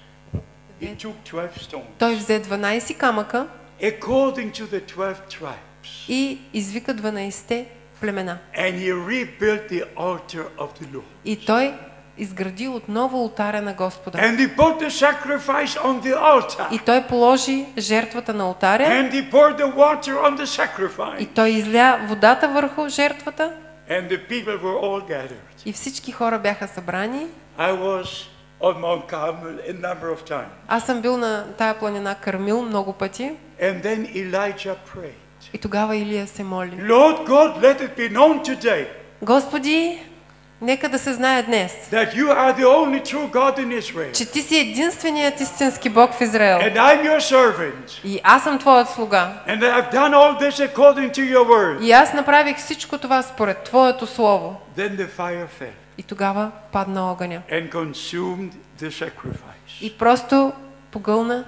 [SPEAKER 1] He took 12 stones.
[SPEAKER 2] Той взе 12 камъка
[SPEAKER 1] According to the 12 tribes.
[SPEAKER 2] и извика 12 племена.
[SPEAKER 1] And he rebuilt the altar of the Lord.
[SPEAKER 2] И той изгради отново олтаря на Господа.
[SPEAKER 1] And he put the sacrifice on the altar.
[SPEAKER 2] И той положи жертвата на олтаря.
[SPEAKER 1] And he poured the water on the sacrifice.
[SPEAKER 2] И той изля водата върху жертвата.
[SPEAKER 1] And the people were all gathered.
[SPEAKER 2] И всички хора бяха събрани.
[SPEAKER 1] I was on Mount Carmel a number of times.
[SPEAKER 2] Аз съм бил на тая планина Кармил много пъти.
[SPEAKER 1] And then Elijah prayed.
[SPEAKER 2] И тогава Илия се моли.
[SPEAKER 1] Lord God, let it be known today
[SPEAKER 2] Господи, нека да се знае днес,
[SPEAKER 1] that you are the only true God in Israel.
[SPEAKER 2] че ти си единственият истински Бог в Израел.
[SPEAKER 1] And I'm your servant.
[SPEAKER 2] И аз съм твоят слуга.
[SPEAKER 1] And I've done all this according to your word.
[SPEAKER 2] И аз направих всичко това според твоето слово.
[SPEAKER 1] Then the fire fell
[SPEAKER 2] И тогава падна огъня.
[SPEAKER 1] and consumed the sacrifice.
[SPEAKER 2] И просто погълна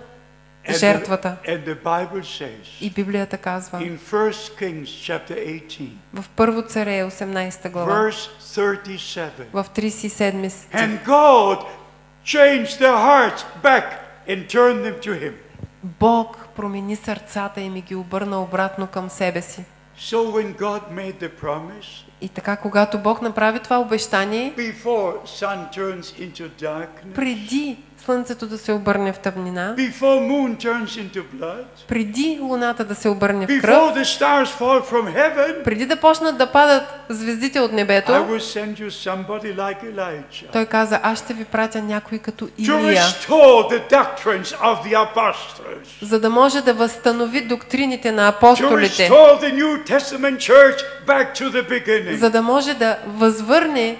[SPEAKER 2] жертвата.
[SPEAKER 1] And the Bible says
[SPEAKER 2] И Библията казва
[SPEAKER 1] in 1 Kings chapter 18,
[SPEAKER 2] в Първо царе 18 глава,
[SPEAKER 1] verse 37.
[SPEAKER 2] в 37 стих.
[SPEAKER 1] And God changed their hearts back and turned them to him.
[SPEAKER 2] Бог промени сърцата им и ги обърна обратно към себе си.
[SPEAKER 1] So when God made the promise,
[SPEAKER 2] И така, когато Бог направи това обещание,
[SPEAKER 1] before sun turns into darkness,
[SPEAKER 2] преди слънцето да се обърне в тъмнина,
[SPEAKER 1] before moon turns into blood,
[SPEAKER 2] преди луната да се обърне в
[SPEAKER 1] before
[SPEAKER 2] кръв,
[SPEAKER 1] the stars fall from heaven,
[SPEAKER 2] преди да почнат да падат звездите от
[SPEAKER 1] I
[SPEAKER 2] небето,
[SPEAKER 1] will send you somebody like Elijah
[SPEAKER 2] той каза, аз ще ви пратя някой като
[SPEAKER 1] to
[SPEAKER 2] Илия,
[SPEAKER 1] restore the doctrines of the apostles,
[SPEAKER 2] за да може да възстанови доктрините на
[SPEAKER 1] to
[SPEAKER 2] апостолите,
[SPEAKER 1] restore the New Testament church back to the beginning.
[SPEAKER 2] за да може да възвърне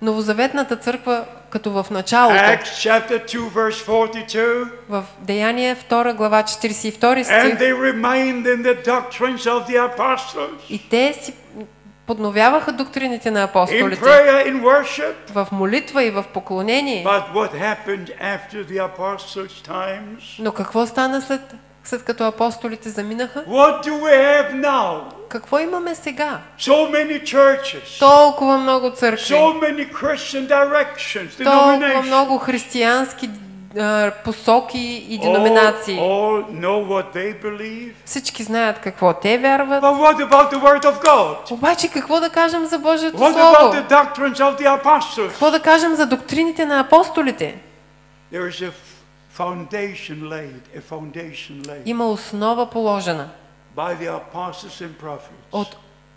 [SPEAKER 2] новозаветната църква като в началото.
[SPEAKER 1] Acts chapter 2 verse 42.
[SPEAKER 2] В Деяние 2 глава 42
[SPEAKER 1] And
[SPEAKER 2] стих.
[SPEAKER 1] they remained in the doctrines of the apostles,
[SPEAKER 2] И те си подновяваха доктрините на
[SPEAKER 1] in
[SPEAKER 2] апостолите
[SPEAKER 1] prayer, in worship.
[SPEAKER 2] в молитва и в поклонение.
[SPEAKER 1] But what happened after the apostles' times?
[SPEAKER 2] Но какво стана след като апостолите заминаха?
[SPEAKER 1] What do we have now?
[SPEAKER 2] Какво имаме сега?
[SPEAKER 1] So many churches,
[SPEAKER 2] Толкова много църкви,
[SPEAKER 1] so many Christian directions,
[SPEAKER 2] толкова
[SPEAKER 1] denominations.
[SPEAKER 2] много християнски посоки и деноминации.
[SPEAKER 1] All know what they believe.
[SPEAKER 2] Всички знаят какво те вярват.
[SPEAKER 1] But what about the word of God?
[SPEAKER 2] Обаче какво да кажем за Божието
[SPEAKER 1] What
[SPEAKER 2] Слово?
[SPEAKER 1] about the doctrines of the apostles?
[SPEAKER 2] Какво да кажем за доктрините на апостолите?
[SPEAKER 1] There is a foundation laid,
[SPEAKER 2] Има основа положена
[SPEAKER 1] by the apostles and prophets.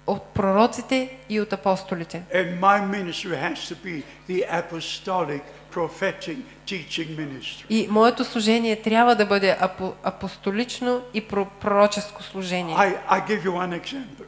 [SPEAKER 2] от пророците и от апостолите.
[SPEAKER 1] And my ministry has to be the apostolic, prophetic, teaching ministry.
[SPEAKER 2] И моето служение трябва да бъде апостолично и пророческо служение.
[SPEAKER 1] I give you one example.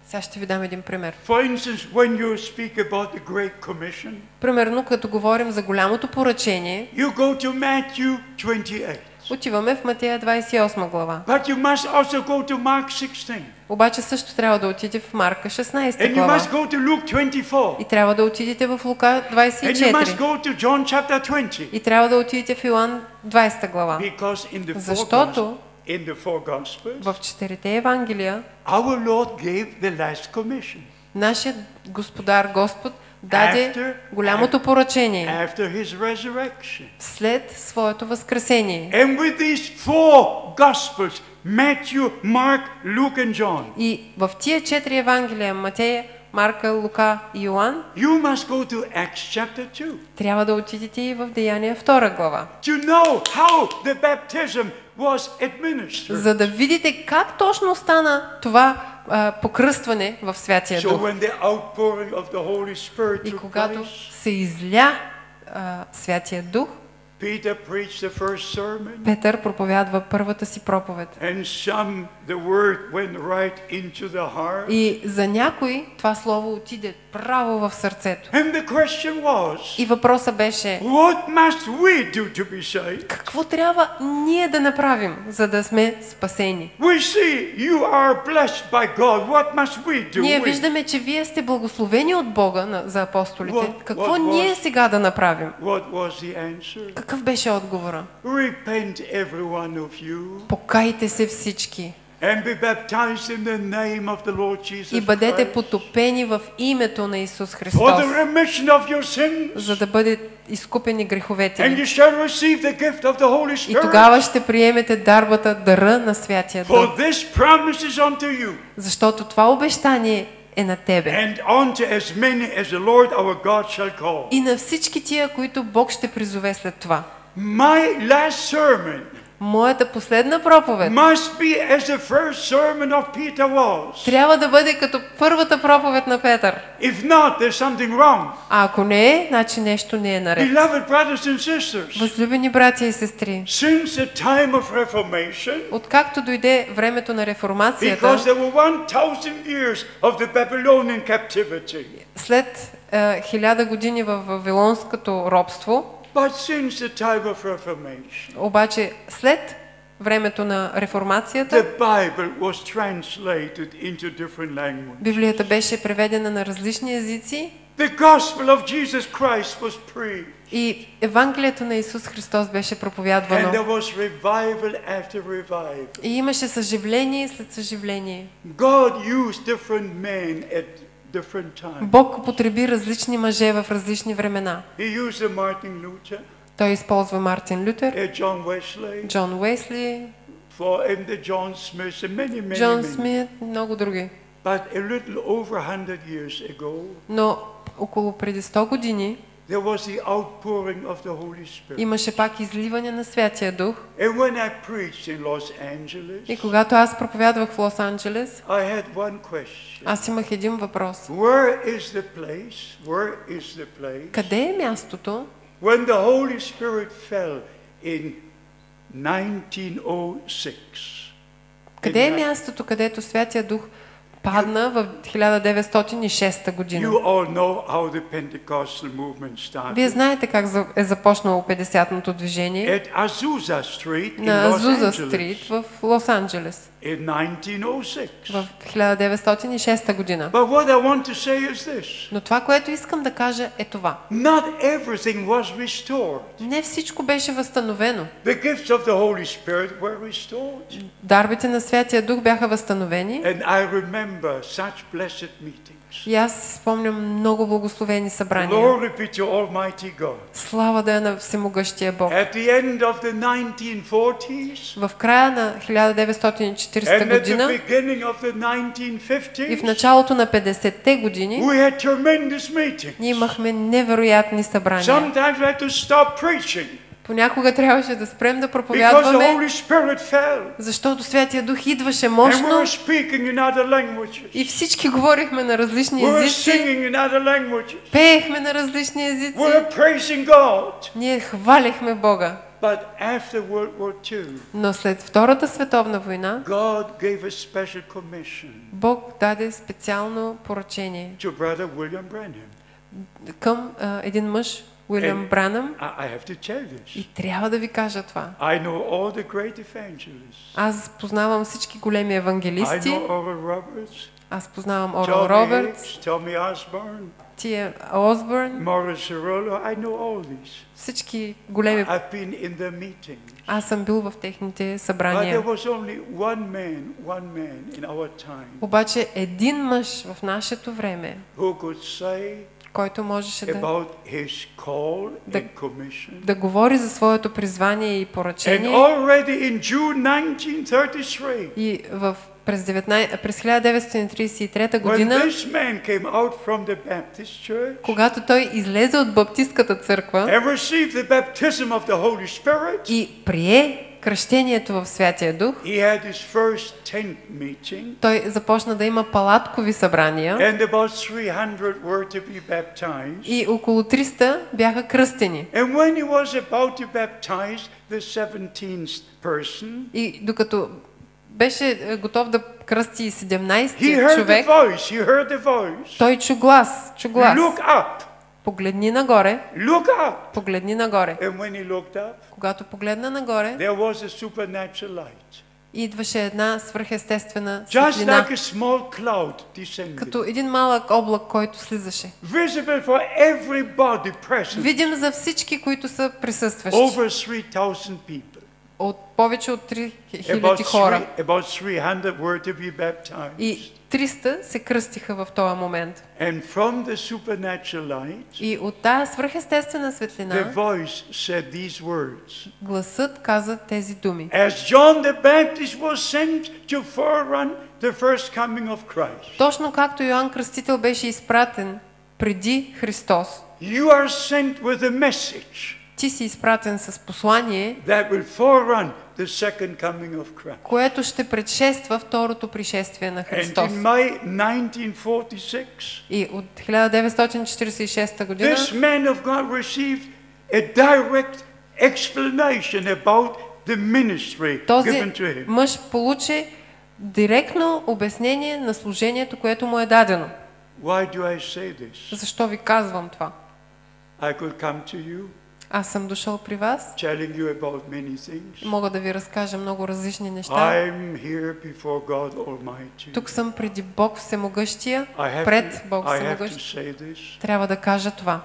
[SPEAKER 2] Сега ще ви дам един пример.
[SPEAKER 1] For instance, when you speak about the Great Commission,
[SPEAKER 2] Примерно, като говорим за голямото поръчение,
[SPEAKER 1] you go to Matthew 28.
[SPEAKER 2] отиваме в Матея 28 глава.
[SPEAKER 1] But you must also go to Mark 16.
[SPEAKER 2] Обаче също трябва да отидете в Марка 16
[SPEAKER 1] And you
[SPEAKER 2] глава.
[SPEAKER 1] must go to Luke 24.
[SPEAKER 2] И трябва да отидете в Лука
[SPEAKER 1] And you must
[SPEAKER 2] 24.
[SPEAKER 1] go to John chapter 20.
[SPEAKER 2] И трябва да отидете в Йоан 20 глава.
[SPEAKER 1] Because
[SPEAKER 2] Защото
[SPEAKER 1] in the four Gospels,
[SPEAKER 2] в четирите Евангелия
[SPEAKER 1] our Lord gave the last commission.
[SPEAKER 2] нашият Господар Господ даде голямото поръчение
[SPEAKER 1] After his resurrection.
[SPEAKER 2] след своето възкресение.
[SPEAKER 1] And with these four Gospels, Matthew, Mark, Luke and John,
[SPEAKER 2] И в тия четири Евангелия, Матея, Марка, Лука и Йоан,
[SPEAKER 1] you must go to Acts chapter 2
[SPEAKER 2] трябва да отидете и в Деяния 2 глава,
[SPEAKER 1] to know how the baptism was administered.
[SPEAKER 2] за да видите как точно стана това покръстване в Святия
[SPEAKER 1] So
[SPEAKER 2] Дух.
[SPEAKER 1] when the outpouring of the Holy Spirit
[SPEAKER 2] И
[SPEAKER 1] took
[SPEAKER 2] когато
[SPEAKER 1] place,
[SPEAKER 2] се изля Святия Дух,
[SPEAKER 1] Peter preached the first sermon.
[SPEAKER 2] Петър проповядва първата си проповед.
[SPEAKER 1] And some the word went right into the heart.
[SPEAKER 2] И за някой това слово отиде право в сърцето.
[SPEAKER 1] And the question was,
[SPEAKER 2] И въпросът беше:
[SPEAKER 1] what must we do to be saved?
[SPEAKER 2] какво трябва ние да направим, за да сме спасени?
[SPEAKER 1] We see you are blessed by God. What must we do?
[SPEAKER 2] Ние виждаме, че вие сте благословени от Бога за апостолите. Какво ние сега да направим?
[SPEAKER 1] What was the answer?
[SPEAKER 2] Какъв беше отговора?
[SPEAKER 1] Repent, every one of you,
[SPEAKER 2] Покайте се всички
[SPEAKER 1] and be baptized in the name of the Lord Jesus
[SPEAKER 2] и бъдете
[SPEAKER 1] Christ,
[SPEAKER 2] потопени в името на Исус
[SPEAKER 1] for
[SPEAKER 2] Христос,
[SPEAKER 1] the remission of your sins,
[SPEAKER 2] за да бъдат изкупени греховете
[SPEAKER 1] and
[SPEAKER 2] ви.
[SPEAKER 1] you shall receive the gift of the Holy
[SPEAKER 2] И
[SPEAKER 1] Spirit.
[SPEAKER 2] тогава ще приемете дарбата, дара на Святия Дух.
[SPEAKER 1] For this promise is unto you,
[SPEAKER 2] Защото това обещание е на тебе.
[SPEAKER 1] and unto as many as the Lord our God shall call.
[SPEAKER 2] И на всички тия, които Бог ще призове след това.
[SPEAKER 1] My last sermon
[SPEAKER 2] Моята последна проповед
[SPEAKER 1] must be as the first sermon of Peter was.
[SPEAKER 2] трябва да бъде като първата проповед на Петър.
[SPEAKER 1] If not, there's something wrong.
[SPEAKER 2] А ако не е, значи нещо не е наред.
[SPEAKER 1] Beloved brothers and sisters,
[SPEAKER 2] Възлюбени братя и сестри,
[SPEAKER 1] since the time of Reformation,
[SPEAKER 2] откакто дойде времето на реформацията,
[SPEAKER 1] because there were 1000 years of the Babylonian captivity,
[SPEAKER 2] след 1000 години в вавилонското робство,
[SPEAKER 1] but since the time of Reformation,
[SPEAKER 2] обаче след времето на реформацията,
[SPEAKER 1] the Bible was translated into different languages.
[SPEAKER 2] Библията беше преведена на различни езици
[SPEAKER 1] The gospel of Jesus Christ was preached,
[SPEAKER 2] и Евангелието на Исус Христос беше
[SPEAKER 1] and
[SPEAKER 2] проповядвано.
[SPEAKER 1] there was revival after revival.
[SPEAKER 2] И имаше съживление след съживление.
[SPEAKER 1] God used different men at different times.
[SPEAKER 2] Бог употреби различни мъже в различни времена.
[SPEAKER 1] He used Martin Luther,
[SPEAKER 2] Той използва Мартин Лютер,
[SPEAKER 1] John Wesley,
[SPEAKER 2] Джон Уесли,
[SPEAKER 1] and the John Smith, and many,
[SPEAKER 2] Джон
[SPEAKER 1] many.
[SPEAKER 2] Смит, много други.
[SPEAKER 1] But a little over 100 years ago,
[SPEAKER 2] Но около преди 100 години
[SPEAKER 1] there was the outpouring of the Holy Spirit.
[SPEAKER 2] имаше пак изливане на Святия Дух.
[SPEAKER 1] And when I preached in Los Angeles,
[SPEAKER 2] И когато аз проповядвах в Лос-Анджелес,
[SPEAKER 1] I had one question.
[SPEAKER 2] аз имах един въпрос.
[SPEAKER 1] Where is the place? Where is the place
[SPEAKER 2] Къде е мястото,
[SPEAKER 1] when the Holy Spirit fell in 1906?
[SPEAKER 2] къде е мястото, където Святия Дух падна в 1906 година?
[SPEAKER 1] You all know how the Pentecostal movement started.
[SPEAKER 2] Вие знаете как е започнало 50-тното движение
[SPEAKER 1] At Azusa Street in
[SPEAKER 2] на
[SPEAKER 1] Los
[SPEAKER 2] Азуза
[SPEAKER 1] Angeles
[SPEAKER 2] Стрит в Лос-Анджелес
[SPEAKER 1] in 1906.
[SPEAKER 2] в 1906 година.
[SPEAKER 1] But what I want to say is this.
[SPEAKER 2] Но това, което искам да кажа, е това.
[SPEAKER 1] Not everything was restored.
[SPEAKER 2] Не всичко беше възстановено.
[SPEAKER 1] The gifts of the Holy Spirit were restored.
[SPEAKER 2] Дарбите на Святия Дух бяха възстановени
[SPEAKER 1] And I remember such blessed meetings.
[SPEAKER 2] и аз си спомням много благословени събрания.
[SPEAKER 1] Glory be to Almighty God.
[SPEAKER 2] Слава да е на Всемогъщия Бог.
[SPEAKER 1] At the end of the 1940s
[SPEAKER 2] В края на 1940
[SPEAKER 1] and at the
[SPEAKER 2] година
[SPEAKER 1] beginning of the
[SPEAKER 2] и в
[SPEAKER 1] 1950s,
[SPEAKER 2] началото на 50-те години
[SPEAKER 1] we had tremendous meetings.
[SPEAKER 2] ние имахме невероятни събрания.
[SPEAKER 1] Sometimes we had to stop preaching
[SPEAKER 2] Понякога трябваше да спрем да
[SPEAKER 1] because the
[SPEAKER 2] проповядваме,
[SPEAKER 1] Holy Spirit fell.
[SPEAKER 2] защото Святия Дух идваше
[SPEAKER 1] And we
[SPEAKER 2] мощно
[SPEAKER 1] were speaking in other languages.
[SPEAKER 2] и всички говорихме на различни
[SPEAKER 1] We were
[SPEAKER 2] езици,
[SPEAKER 1] singing in other languages.
[SPEAKER 2] пеехме на различни езици,
[SPEAKER 1] We were praising God.
[SPEAKER 2] ние хвалихме Бога.
[SPEAKER 1] But after World War II,
[SPEAKER 2] Но след Втората световна война,
[SPEAKER 1] God gave a special commission
[SPEAKER 2] Бог даде специално поръчение
[SPEAKER 1] to Brother William Branham.
[SPEAKER 2] към един мъж, Уилям Бранъм,
[SPEAKER 1] I have to tell this.
[SPEAKER 2] и трябва да ви кажа това.
[SPEAKER 1] I know all the great evangelists.
[SPEAKER 2] Аз познавам всички големи
[SPEAKER 1] I
[SPEAKER 2] евангелисти,
[SPEAKER 1] know Oral Roberts,
[SPEAKER 2] аз познавам Орал
[SPEAKER 1] Tommy
[SPEAKER 2] Робертс,
[SPEAKER 1] Hicks, Tommy Osborne,
[SPEAKER 2] Тия Осбърн,
[SPEAKER 1] Morris Cerullo. I know all these.
[SPEAKER 2] всички големи.
[SPEAKER 1] I've been in their meetings.
[SPEAKER 2] Аз съм бил в техните
[SPEAKER 1] But
[SPEAKER 2] събрания.
[SPEAKER 1] there was only one man in our time
[SPEAKER 2] Обаче един мъж в нашето време,
[SPEAKER 1] who could say
[SPEAKER 2] който можеше да
[SPEAKER 1] about his call
[SPEAKER 2] The-
[SPEAKER 1] and commission.
[SPEAKER 2] да говори за своето призвание и
[SPEAKER 1] And
[SPEAKER 2] поръчение.
[SPEAKER 1] already in June 1933,
[SPEAKER 2] И през 1933
[SPEAKER 1] when
[SPEAKER 2] година,
[SPEAKER 1] this man came out from the Baptist church
[SPEAKER 2] когато той излезе от Баптистката църква
[SPEAKER 1] and received the baptism of the Holy Spirit,
[SPEAKER 2] и прие кръщението в Святия Дух,
[SPEAKER 1] he had his first tent meeting,
[SPEAKER 2] той започна да има палаткови събрания
[SPEAKER 1] and about 300 were to be baptized.
[SPEAKER 2] и около 300 бяха кръстени.
[SPEAKER 1] And when he was about to baptize the 17th person,
[SPEAKER 2] И докато беше готов да кръсти
[SPEAKER 1] he
[SPEAKER 2] 17-ти
[SPEAKER 1] heard the
[SPEAKER 2] човек,
[SPEAKER 1] voice. He heard the voice.
[SPEAKER 2] той чу глас.
[SPEAKER 1] Look up.
[SPEAKER 2] Погледни нагоре,
[SPEAKER 1] Look up.
[SPEAKER 2] погледни нагоре.
[SPEAKER 1] And when he looked up,
[SPEAKER 2] Когато погледна нагоре,
[SPEAKER 1] there was a supernatural light.
[SPEAKER 2] идваше една свръхестествена
[SPEAKER 1] Just
[SPEAKER 2] светлина,
[SPEAKER 1] like a small cloud descending.
[SPEAKER 2] като един малък облак, който слизаше.
[SPEAKER 1] Visible for everybody present.
[SPEAKER 2] Видим за всички, които са присъстващи.
[SPEAKER 1] Over 3,000 people.
[SPEAKER 2] От повече от 3000 хора.
[SPEAKER 1] About 300 were to be baptized.
[SPEAKER 2] И 300 се кръстиха в този момент.
[SPEAKER 1] And from the supernatural light,
[SPEAKER 2] И от тази свръхестествена
[SPEAKER 1] the
[SPEAKER 2] светлина,
[SPEAKER 1] voice said these words.
[SPEAKER 2] гласът каза тези думи.
[SPEAKER 1] As John the Baptist was sent to forerun the first coming of Christ,
[SPEAKER 2] Точно както Йоан Кръстител беше изпратен преди Христос,
[SPEAKER 1] you are sent with a message
[SPEAKER 2] ти си изпратен с послание,
[SPEAKER 1] that will forerun the second coming of Christ.
[SPEAKER 2] което ще предшества второто пришествие на
[SPEAKER 1] And
[SPEAKER 2] Христос.
[SPEAKER 1] in May 1946,
[SPEAKER 2] И от 1946 година
[SPEAKER 1] this man of God received a direct explanation about the ministry
[SPEAKER 2] този
[SPEAKER 1] given to him.
[SPEAKER 2] мъж получи директно обяснение на служението, което му е дадено.
[SPEAKER 1] Why do I say this?
[SPEAKER 2] Защо ви казвам това?
[SPEAKER 1] I could come to you
[SPEAKER 2] Аз съм дошъл при вас,
[SPEAKER 1] telling you about many things.
[SPEAKER 2] мога да ви разкажа много различни неща.
[SPEAKER 1] I'm here before God Almighty.
[SPEAKER 2] Тук съм преди Бог Всемогъщия,
[SPEAKER 1] I
[SPEAKER 2] пред Бог
[SPEAKER 1] have to
[SPEAKER 2] Всемогъщ.
[SPEAKER 1] say this,
[SPEAKER 2] Трябва да кажа това.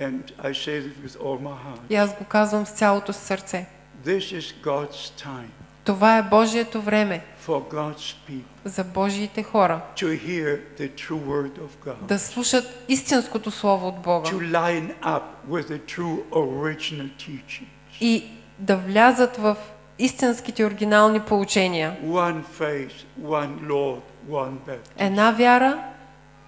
[SPEAKER 1] and I say this with all my heart.
[SPEAKER 2] И аз го казвам с цялото си сърце.
[SPEAKER 1] This is God's time
[SPEAKER 2] Това е Божието време
[SPEAKER 1] for God's people
[SPEAKER 2] за Божиите хора
[SPEAKER 1] to hear the true word of God,
[SPEAKER 2] да слушат истинското Слово от Бога
[SPEAKER 1] to line up with the true original teachings.
[SPEAKER 2] и да влязат в истинските оригинални поучения.
[SPEAKER 1] One faith, one Lord, one baptism.
[SPEAKER 2] Една вяра,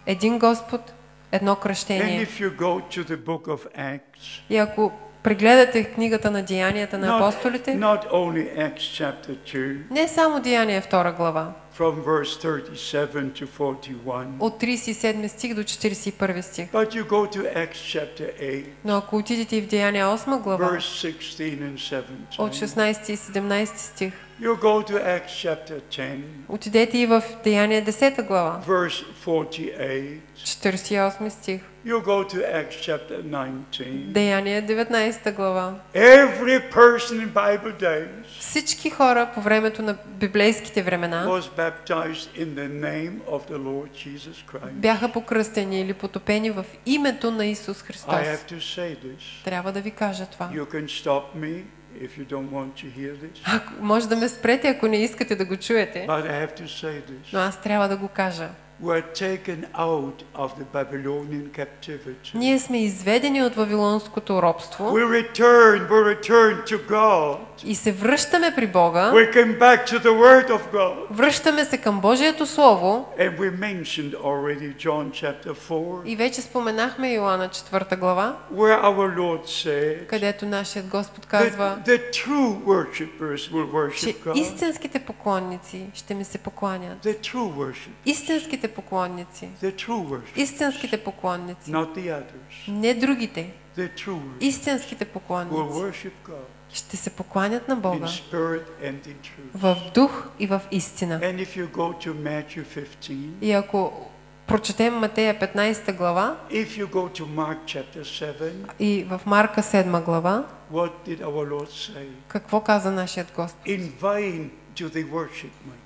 [SPEAKER 2] един Господ, едно
[SPEAKER 1] And
[SPEAKER 2] кръщение.
[SPEAKER 1] if you go to the book of Acts,
[SPEAKER 2] И ако прегледате книгата на Деянията на апостолите,
[SPEAKER 1] not only Acts chapter 2,
[SPEAKER 2] не само Деяния 2 глава,
[SPEAKER 1] from verse 37 to 41,
[SPEAKER 2] от 37 стих до 41 стих.
[SPEAKER 1] but you go to Acts chapter 8,
[SPEAKER 2] Но ако отидете и в Деяния 8 глава,
[SPEAKER 1] verse 16 and 17,
[SPEAKER 2] от 16 и 17 стих,
[SPEAKER 1] you go to Acts chapter 10,
[SPEAKER 2] отидете и в Деяния 10 глава,
[SPEAKER 1] verse 48,
[SPEAKER 2] 48 стих,
[SPEAKER 1] you go to Acts chapter 19.
[SPEAKER 2] Деяния 19 глава.
[SPEAKER 1] Every person in Bible days
[SPEAKER 2] Всички хора по времето на библейските времена
[SPEAKER 1] was baptized in the name of the Lord Jesus Christ.
[SPEAKER 2] бяха покръстени или потопени в името на Исус Христос.
[SPEAKER 1] I have to say this.
[SPEAKER 2] Трябва да ви кажа това.
[SPEAKER 1] You can stop me if you don't want to hear this,
[SPEAKER 2] Ако, може да ме спрете, ако не искате да го чуете,
[SPEAKER 1] but I have to say this.
[SPEAKER 2] но аз трябва да го кажа.
[SPEAKER 1] We're taken out of the Babylonian captivity.
[SPEAKER 2] Ние сме изведени от вавилонското робство
[SPEAKER 1] We return to God.
[SPEAKER 2] и се връщаме при Бога,
[SPEAKER 1] We came back to the Word of God.
[SPEAKER 2] връщаме се към Божието Слово
[SPEAKER 1] And we mentioned already John chapter 4,
[SPEAKER 2] и вече споменахме Йоанна 4 глава,
[SPEAKER 1] where our Lord said
[SPEAKER 2] където нашият Господ
[SPEAKER 1] that
[SPEAKER 2] казва,
[SPEAKER 1] the true worshippers will
[SPEAKER 2] че
[SPEAKER 1] worship God.
[SPEAKER 2] истинските поклонници ще ми се покланят.
[SPEAKER 1] The true worship.
[SPEAKER 2] Истинските поклонници,
[SPEAKER 1] The true worship.
[SPEAKER 2] истинските поклонници,
[SPEAKER 1] Not the others.
[SPEAKER 2] не другите,
[SPEAKER 1] The true worship
[SPEAKER 2] истинските
[SPEAKER 1] will
[SPEAKER 2] поклонници
[SPEAKER 1] worship God
[SPEAKER 2] ще се покланят на
[SPEAKER 1] in
[SPEAKER 2] Бога
[SPEAKER 1] spirit and in truth.
[SPEAKER 2] в дух и в истина.
[SPEAKER 1] And if you go to Matthew 15,
[SPEAKER 2] И ако прочетем Матея 15 глава
[SPEAKER 1] if you go to Mark chapter 7,
[SPEAKER 2] и в Марка 7 глава,
[SPEAKER 1] what did our Lord say?
[SPEAKER 2] какво каза нашият Господ?
[SPEAKER 1] In vain do they worship me.